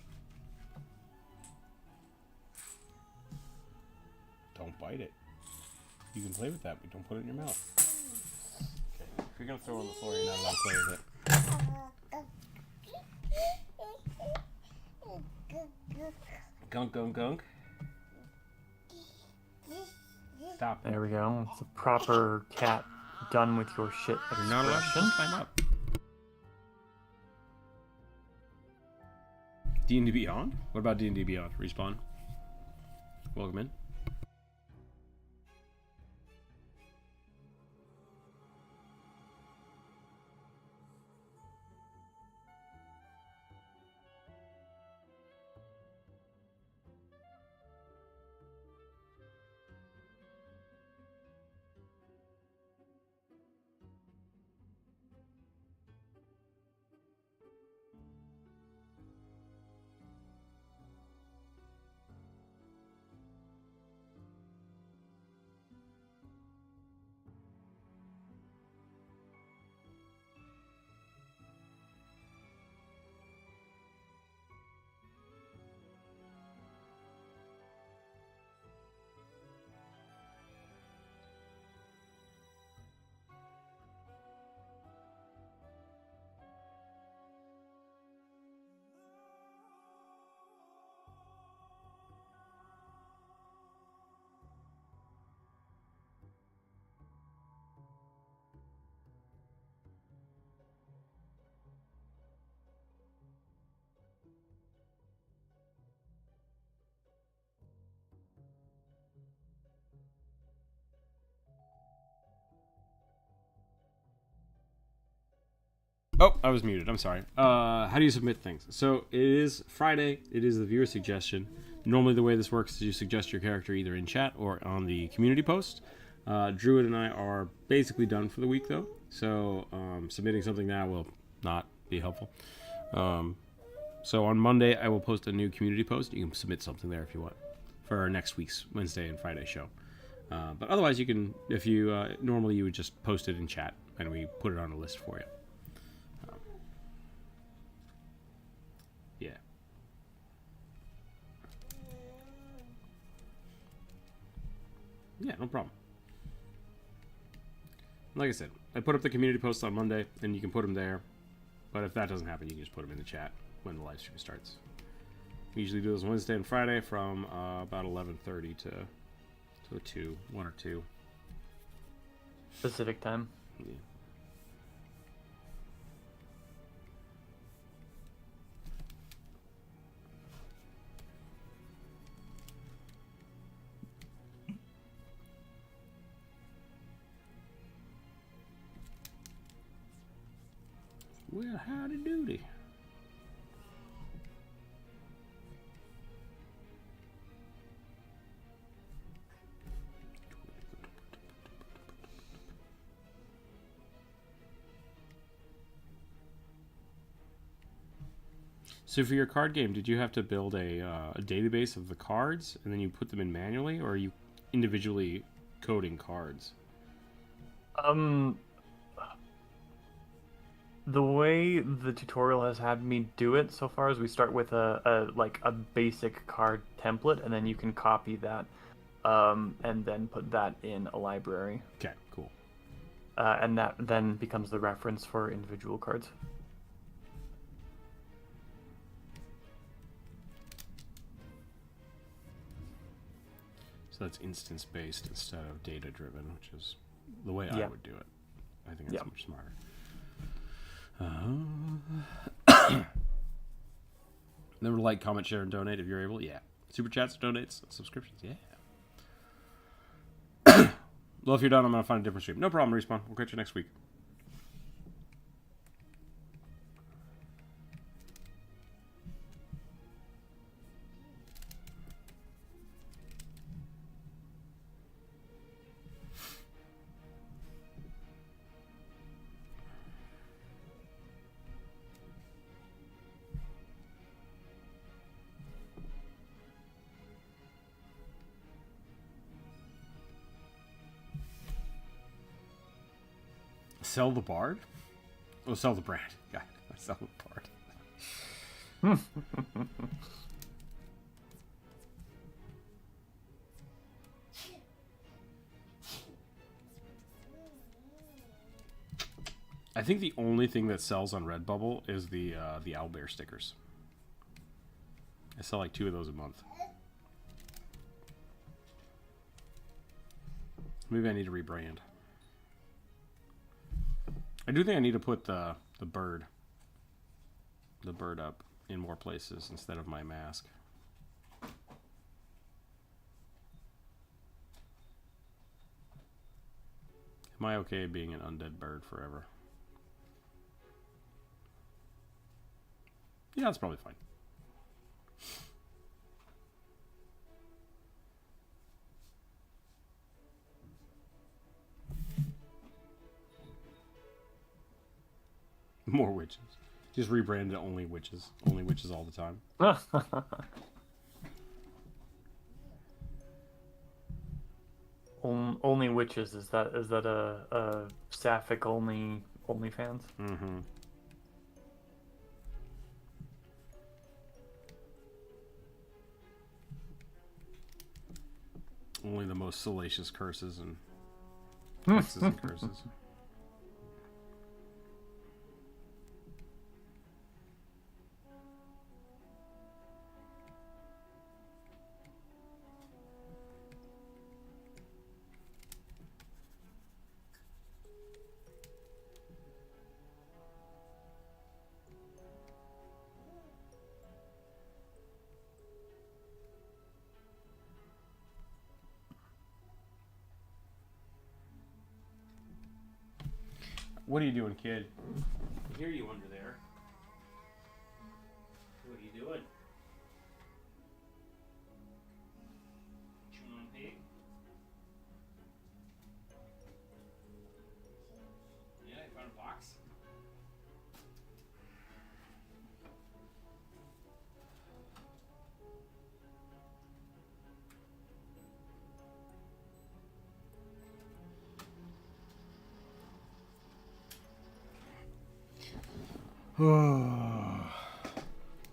Don't bite it. You can play with that, but don't put it in your mouth. Okay. If you're gonna throw it on the floor, you're not allowed to play with it. Gunk, gunk, gunk. Stop. There we go. It's a proper cat done with your shit You're not allowed to expression. climb up. D&D Beyond? What about D&D Beyond? Respawn. Welcome in. Oh, I was muted. I'm sorry. How do you submit things? So it is Friday. It is the viewer suggestion. Normally, the way this works is you suggest your character either in chat or on the community post. Druid and I are basically done for the week, though. So submitting something now will not be helpful. So on Monday, I will post a new community post. You can submit something there if you want for our next week's Wednesday and Friday show. But otherwise, you can, if you normally you would just post it in chat and we put it on a list for you. Yeah. Yeah, no problem. Like I said, I put up the community posts on Monday, and you can put them there. But if that doesn't happen, you can just put them in the chat when the live stream starts. We usually do those Wednesday and Friday from about 11:30 to 2, 1 or 2. Pacific time. Yeah. Well, howdy doody. So for your card game, did you have to build a database of the cards and then you put them in manually, or are you individually coding cards? The way the tutorial has had me do it so far is we start with a basic card template, and then you can copy that, and then put that in a library. Okay, cool. And that then becomes the reference for individual cards. So that's instance-based instead of data-driven, which is the way I would do it. I think that's much smarter. Remember to like, comment, share, and donate if you're able. Yeah. Super chats, donates, subscriptions. Yeah. Well, if you're done, I'm going to find a different stream. No problem, Respawn. We'll catch you next week. Sell the bard? Oh, sell the brand. God, sell the bard. I think the only thing that sells on Redbubble is the owlbear stickers. I sell like 2 of those a month. Maybe I need to rebrand. I do think I need to put the bird up in more places instead of my mask. Am I okay being an undead bird forever? Yeah, that's probably fine. More witches. Just rebrand to only witches. Only witches all the time. Only witches. Is that a sapphic only fans? Mm-hmm. Only the most salacious curses and hexes and curses. What are you doing, kid? hear you under there. What are you doing? Chewing on pig? Yeah, you found a box?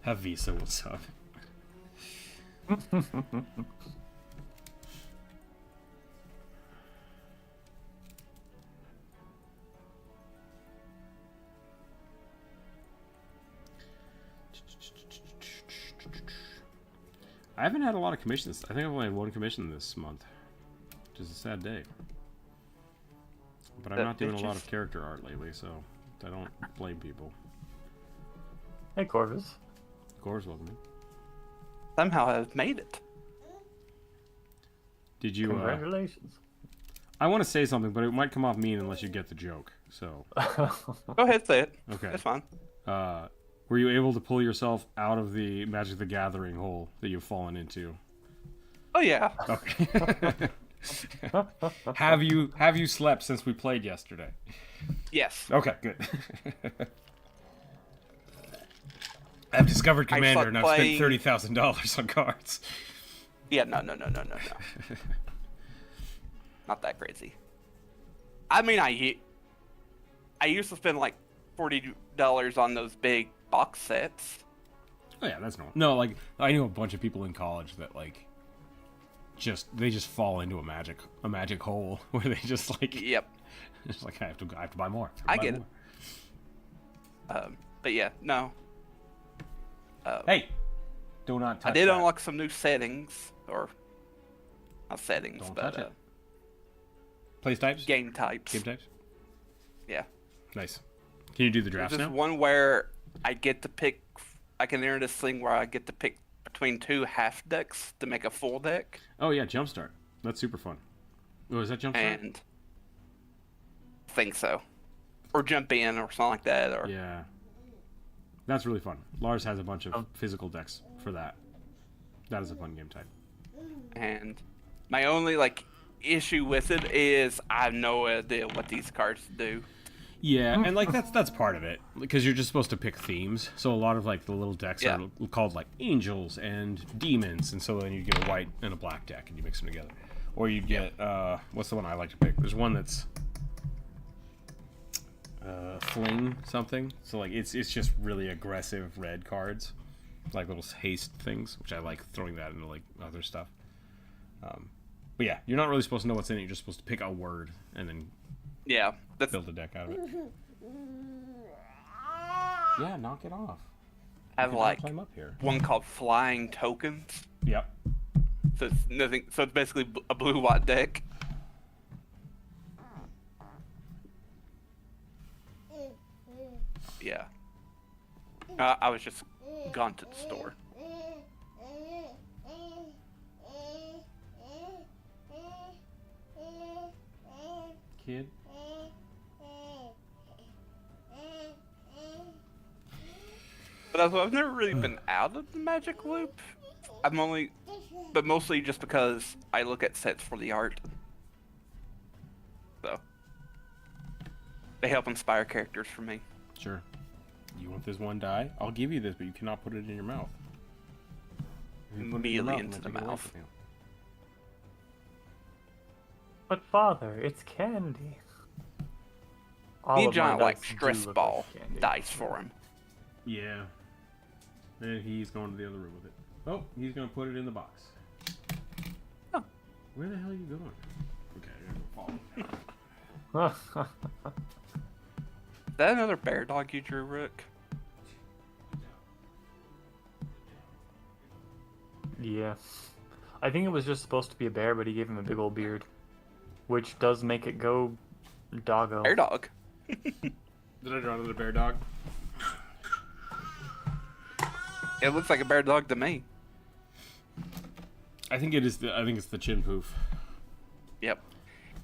Have Visa, what's up? I haven't had a lot of commissions. I think I've only had one commission this month, which is a sad day. But I'm not doing a lot of character art lately, so I don't blame people. Hey, Corvus. Corvus, welcome in. Somehow I've made it. Did you? Congratulations. I want to say something, but it might come off mean unless you get the joke. So. Go ahead, say it. Okay. It's fine. Were you able to pull yourself out of the Magic the Gathering hole that you've fallen into? Oh yeah. Okay. Have you slept since we played yesterday? Yes. Okay, good. I've discovered Commander and I've spent $30,000 on cards. Yeah, no. Not that crazy. I mean, I used to spend like $40 on those big box sets. Oh yeah, that's normal. No, like I knew a bunch of people in college that like they just fall into a magic hole where they just like Yep. It's like I have to buy more. I get it. But yeah, no. Hey, do not touch I did that. unlock some new settings, or not settings, Don't but touch it. Place types. game types. Game types. Yeah. Nice. Can you do the There's drafts this now? one where I get to pick. I can enter this thing where I get to pick between two half decks to make a full deck. Oh yeah, Jumpstart. That's super fun. Oh, is that Jumpstart? And I think so, or jump in or something like that, or Yeah. That's really fun. Lars has a bunch of physical decks for that. That is a fun game type. And my only like issue with it is I have no idea what these cards do. Yeah, and like that's part of it because you're just supposed to pick themes. So a lot of like the little decks are called like angels and demons, and so then you get a white and a black deck and you mix them together. Or you'd get what's the one I like to pick? There's one that's fling something. So like it's just really aggressive red cards, like little haste things, which I like throwing that into like other stuff. But yeah, you're not really supposed to know what's in it. You're just supposed to pick a word and then build a deck out of it. Yeah, knock it off. I have like climb up here. one called Flying Tokens. Yep. So it's nothing. So it's basically a blue-white deck. Yeah. I was just gone to the store. Kid. But I've never really been out of the Magic loop. But mostly just because I look at sets for the art. So they help inspire characters for me. Sure. You want this one die? I'll give you this, but you cannot put it in your mouth. If you put it in your Immediately I'm into gonna the take it away mouth. from you. But father, it's candy. All Need of my giant like dice do stress look ball like candy. dice for him. Yeah. And he's going to the other room with it. Oh, he's going to put it in the box. Oh. Where the hell are you going? Okay, I'm gonna follow. Is that another bear dog you drew, Rook? Yeah. I think it was just supposed to be a bear, but he gave him a big old beard. Which does make it go doggo. Bear dog. Did I draw another bear dog? It looks like a bear dog to me. I think it is. I think it's the chin poof. Yep.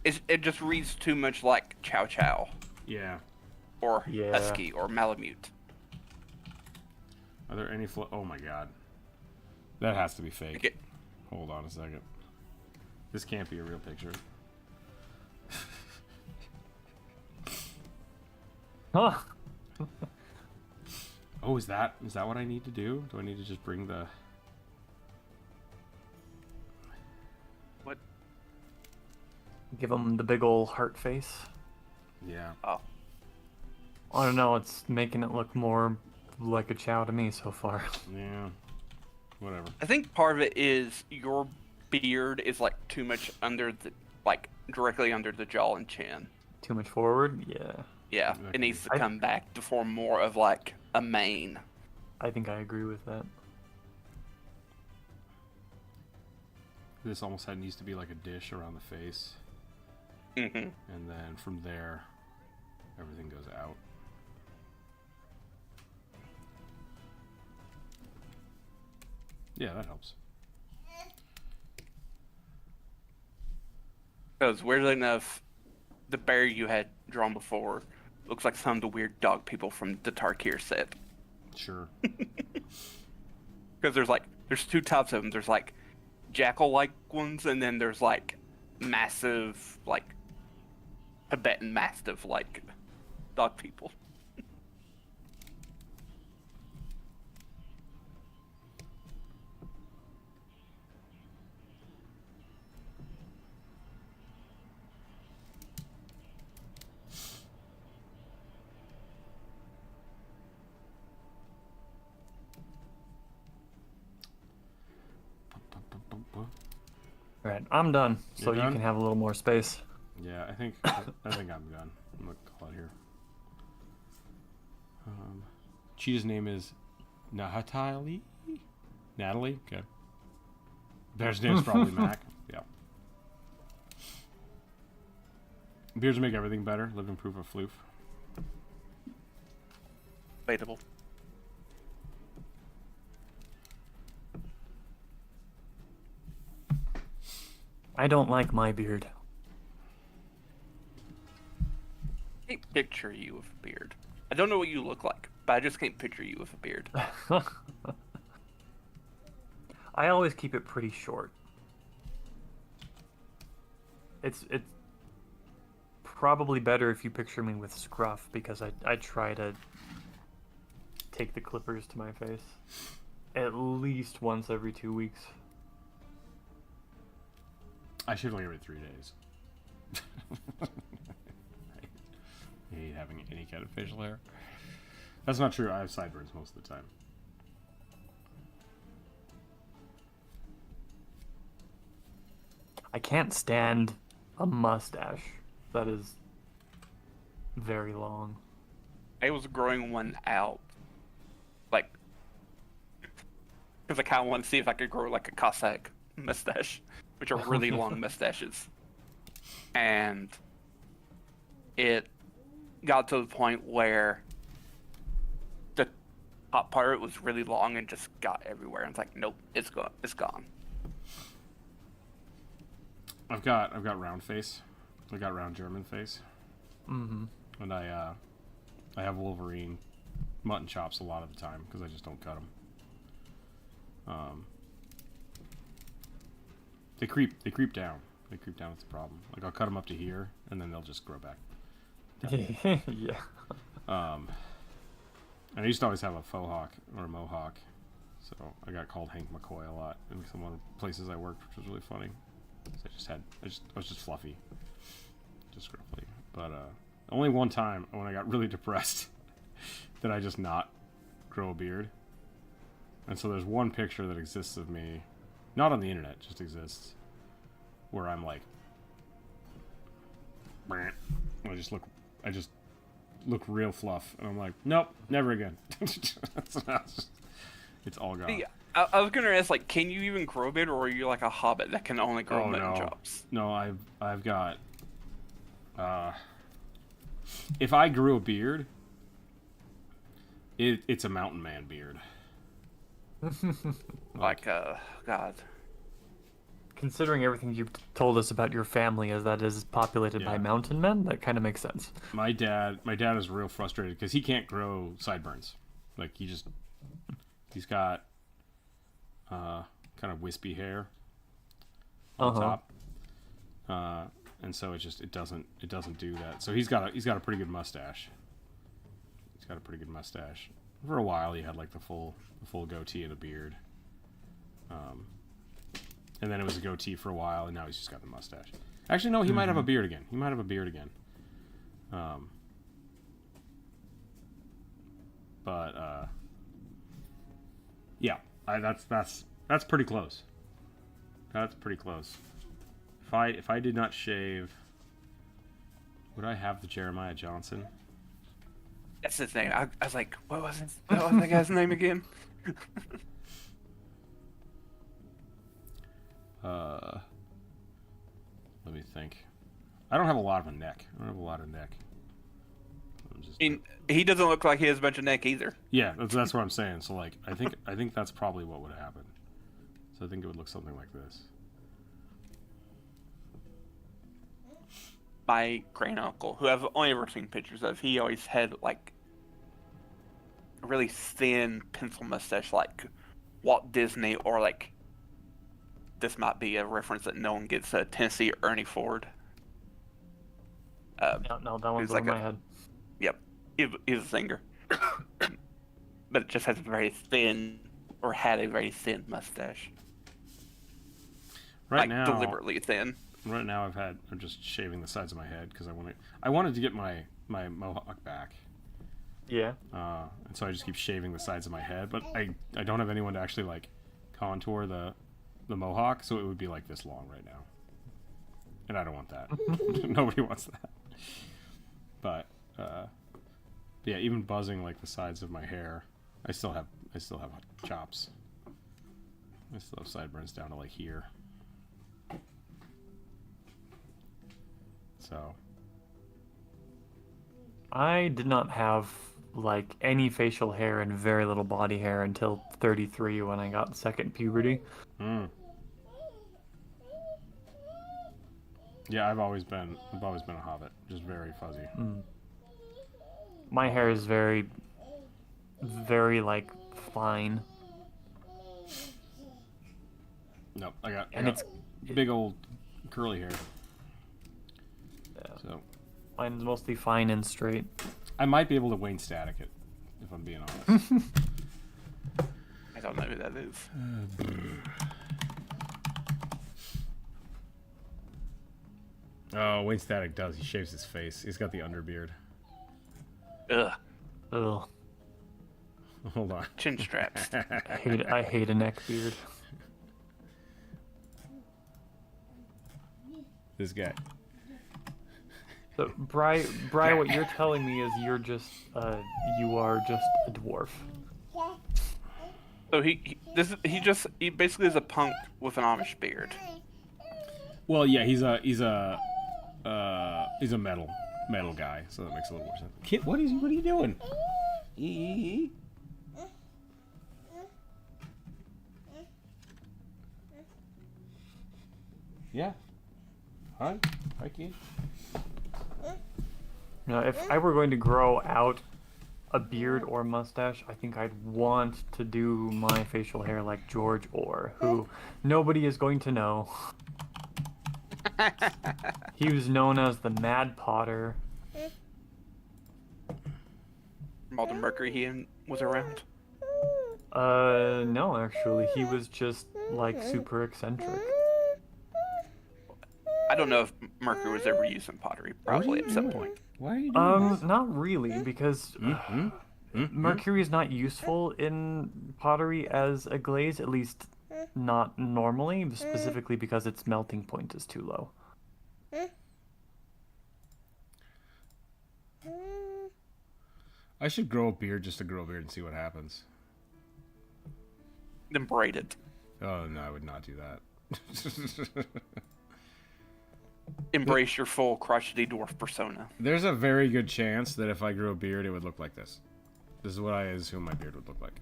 It just reads too much like Chow Chow. Yeah. or Yeah. husky or Malamute. Are there any oh my god. That has to be fake. Okay. Hold on a second. This can't be a real picture. Huh. Oh, is that what I need to do? Do I need to just bring the... What? Give him the big ol' heart face. Yeah. Oh. I don't know, it's making it look more like a chow to me so far. Yeah. Whatever. I think part of it is your beard is like too much under the, like directly under the jaw and chin. Too much forward? Yeah. Yeah, Okay. it needs to come back to form more of like a mane. I think I agree with that. This almost needs to be like a dish around the face. Mm-hmm. And then from there, everything goes out. Yeah, that helps. Because weirdly enough, the bear you had drawn before looks like some of the weird dog people from the Tarkir set. Sure. Because there's two types of them. There's like jackal-like ones, and then there's like massive, like Tibetan Mastiff like dog people. Alright, I'm done, so You're you done? can have a little more space. Yeah, I think I'm done. I'm gonna call it here. Cheetah's name is Nahatali? Natalie? Okay. Bear's name is probably Mac. Yeah. Beards make everything better. Living proof of floof. Debatable. I don't like my beard. I can't picture you with a beard. I don't know what you look like, but I just can't picture you with a beard. I always keep it pretty short. It's probably better if you picture me with scruff, because I try to take the clippers to my face at least once every 2 weeks. I should only every 3 days. I hate having any kind of facial hair. That's not true. I have sideburns most of the time. I can't stand a mustache that is very long. I was growing one out, like, because I kind of want to see if I could grow like a Cossack mustache, which are really long mustaches. And it got to the point where the top part was really long and just got everywhere. And it's like, nope, it's gone. It's gone. I've got round face. I got round German face. Mm-hmm. And I have Wolverine mutton chops a lot of the time because I just don't cut them. They creep down. They creep down. It's a problem. Like I'll cut them up to here, and then they'll just grow back. Yeah. And I used to always have a faux hawk or a mohawk, so I got called Hank McCoy a lot in some of the places I worked, which was really funny. So I was just fluffy, just gruffly. But only one time when I got really depressed did I just not grow a beard. And so there's one picture that exists of me, not on the internet, just exists, where I'm like, I just look real fluff, and I'm like, nope, never again. It's all gone. Yeah, I was gonna ask, like, can you even grow a beard, or are you like a hobbit that can only grow mutton no. chops? No, I've got. If I grew a beard, it's a mountain man beard. Like, God. considering everything you've told us about your family, as that is populated by mountain men, that kind of makes sense. My dad is real frustrated because he can't grow sideburns. Like he's got kind of wispy hair on top, and so it doesn't do that. So he's got a pretty good mustache. He's got a pretty good mustache. For a while, he had like the full goatee and a beard. And then it was a goatee for a while, and now he's just got the mustache. Actually, no, he might have a beard again. Yeah, that's pretty close. That's pretty close. If I did not shave, would I have the Jeremiah Johnson? That's the thing. I was like, what was that guy's name again? Let me think. I don't have a lot of a neck. He doesn't look like he has a bunch of neck either. Yeah, that's what I'm saying. So like, I think that's probably what would happen. So I think it would look something like this. My great uncle, who I've only ever seen pictures of, he always had like a really thin pencil mustache, like Walt Disney, or like, this might be a reference that no one gets, Tennessee Ernie Ford. No, that one's over my head. Yep, he's a singer. But it just has a very thin, or had a very thin mustache. Right now, deliberately thin. Right now, I'm just shaving the sides of my head because I wanted to get my mohawk back. Yeah. And so I just keep shaving the sides of my head, but I don't have anyone to actually like contour the mohawk, so it would be like this long right now. And I don't want that. Nobody wants that. But yeah, even buzzing like the sides of my hair, I still have chops. I still have sideburns down to like here. So I did not have like any facial hair and very little body hair until 33 when I got second puberty. Yeah, I've always been a hobbit, just very fuzzy. My hair is very, very like fine. Nope, I got it's big old curly hair. Yeah. So Mine's mostly fine and straight. I might be able to Wayne Static it, if I'm being honest. I don't know who that is. Oh, Wayne Static does. He shaves his face. He's got the underbeard. Ugh. Hold on. Chin straps. I hate a neck beard. This guy. So, Bri, what you're telling me is you are just a dwarf. So he basically is a punk with an Amish beard. Well, yeah, he's a metal guy, so that makes a little more sense. Kid, what are you doing? Yeah. Hi, kid. Now, if I were going to grow out a beard or mustache, I think I'd want to do my facial hair like George Orr, who nobody is going to know. He was known as the Mad Potter. Malden Mercury, he was around. No, actually, he was just like super eccentric. I don't know if Mercury was ever used in pottery. Probably at some point. Why are you doing this? Not really, because Mercury is not useful in pottery as a glaze, at least not normally, specifically because its melting point is too low. I should grow a beard just to grow a beard and see what happens. Then braid it. Oh, no, I would not do that. Embrace your full crotchety dwarf persona. There's a very good chance that if I grew a beard, it would look like this. This is what I assume my beard would look like.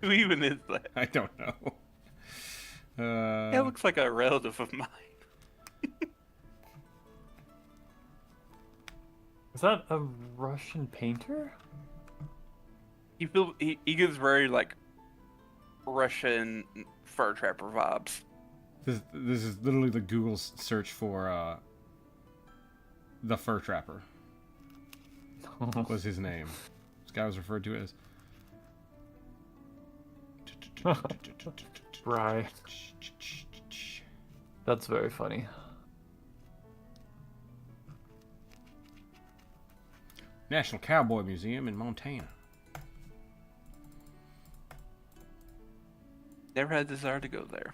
Who even is that? I don't know. It looks like a relative of mine. Is that a Russian painter? He gives very like Russian fur trapper vibes. This is literally the Google search for the fur trapper. Was his name? This guy was referred to as. Right. That's very funny. National Cowboy Museum in Montana. Never had a desire to go there.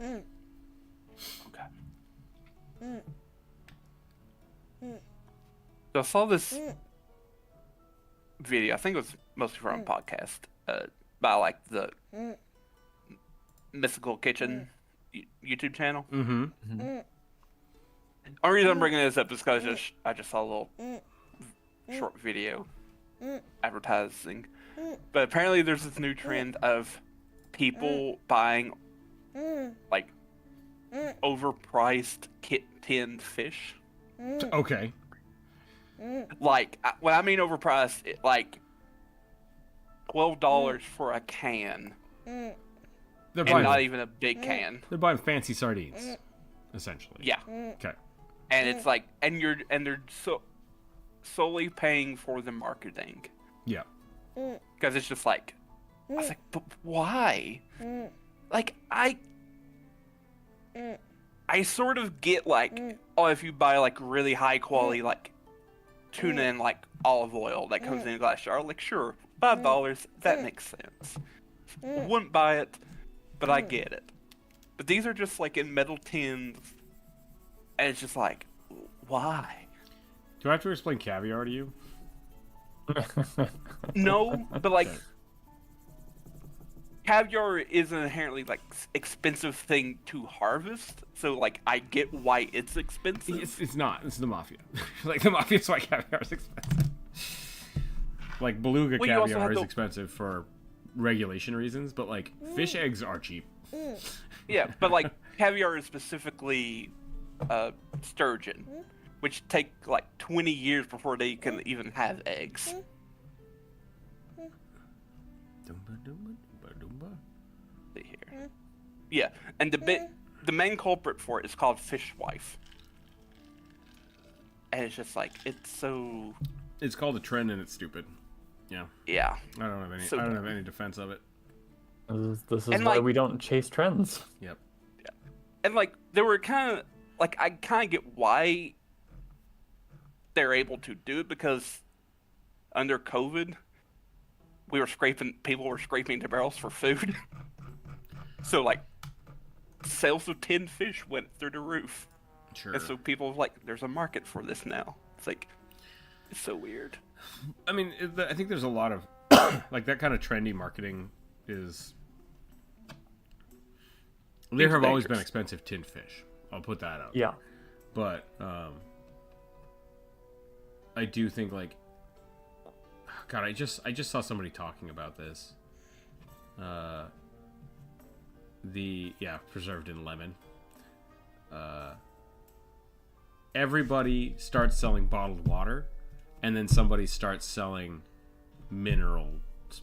Okay. So I saw this video. I think it was mostly from a podcast by like the Mystical Kitchen YouTube channel. Mm-hmm. Only reason I'm bringing this up is because I just saw a little short video advertising. But apparently there's this new trend of people buying like overpriced tinned fish. Okay. Like when I mean overpriced, like $12 for a can, They're and buying, not even a big can. they're buying fancy sardines, essentially. Yeah, Okay. and it's like, and they're solely paying for the marketing. Yeah. Because it's just like, I was like, but why? Like, I sort of get like, oh, if you buy like really high quality like tuna and like olive oil that comes in a glass jar, like sure, $5, that makes sense. Wouldn't buy it, but I get it. But these are just like in metal tins, and it's just like, why? Do I have to explain caviar to you? No, but like, Okay. caviar is an inherently like expensive thing to harvest, so like I get why it's expensive. It's not. It's the mafia. Like the mafia's why caviar is expensive. Like beluga Well, you also caviar have is to- expensive for regulation reasons, but like fish eggs are cheap. Yeah, but like caviar is specifically sturgeon, which take like 20 years before they can even have eggs. See here. Yeah, and the main culprit for it is called fishwife. And it's just like, it's so... It's called a trend and it's stupid. Yeah. Yeah. I don't have any. So- I don't have any defense of it. This is And, why like- we don't chase trends. Yep. And like, they were kind of... Like, I kind of get why they're able to do it, because under COVID, people were scraping the barrels for food. So like, sales of tinned fish went through the roof. Sure. And so people were like, there's a market for this now. It's like, it's so weird. I mean, I think there's a lot of like that kind of trendy marketing is. There have always been bakers. expensive tinned fish. I'll put that out. Yeah. But I do think like, God, I just saw somebody talking about this. Preserved in lemon. Everybody starts selling bottled water, and then somebody starts selling mineral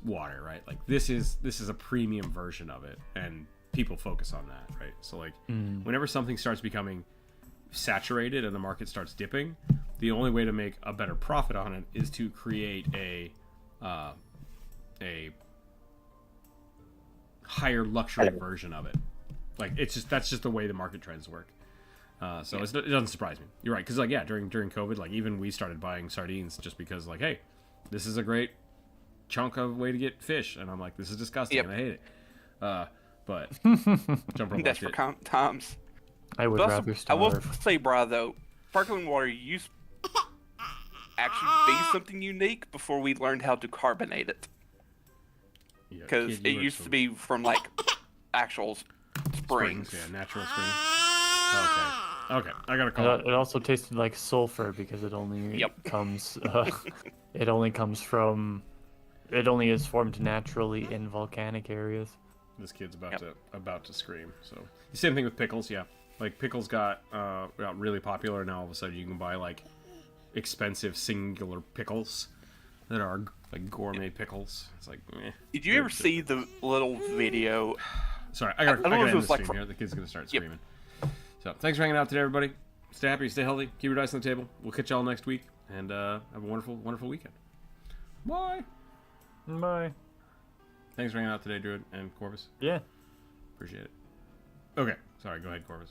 water, right? Like this is a premium version of it, and people focus on that, right? So like, whenever something starts becoming saturated and the market starts dipping, the only way to make a better profit on it is to create a higher luxury version of it. Like that's just the way the market trends work. So it doesn't surprise me. You're right, because like during COVID, like even we started buying sardines just because like, hey, this is a great chunk of way to get fish, and I'm like, this is disgusting and I hate it. But jump rope That's for times. I would But also, rather I will starve. say, bro, though, sparkling water used to actually be something unique before we learned how to carbonate it. Because it used to be from like actual springs. Yeah, natural springs. Okay. Okay, I gotta call it. It also tasted like sulfur because it only Yep. comes. It only comes from. It only is formed naturally in volcanic areas. This kid's about to scream. So the same thing with pickles. Yeah, like pickles got really popular. Now all of a sudden you can buy like expensive singular pickles that are like gourmet pickles. It's like, Did you ever see the little video? Sorry, I gotta know if end it the was like stream here. The kid's gonna start screaming. So thanks for hanging out today, everybody. Stay happy, stay healthy, keep your dice on the table. We'll catch y'all next week, and have a wonderful, wonderful weekend. Bye. Bye. Thanks for hanging out today, Druid and Corvus. Yeah. Appreciate it. Okay, sorry. Go ahead, Corvus.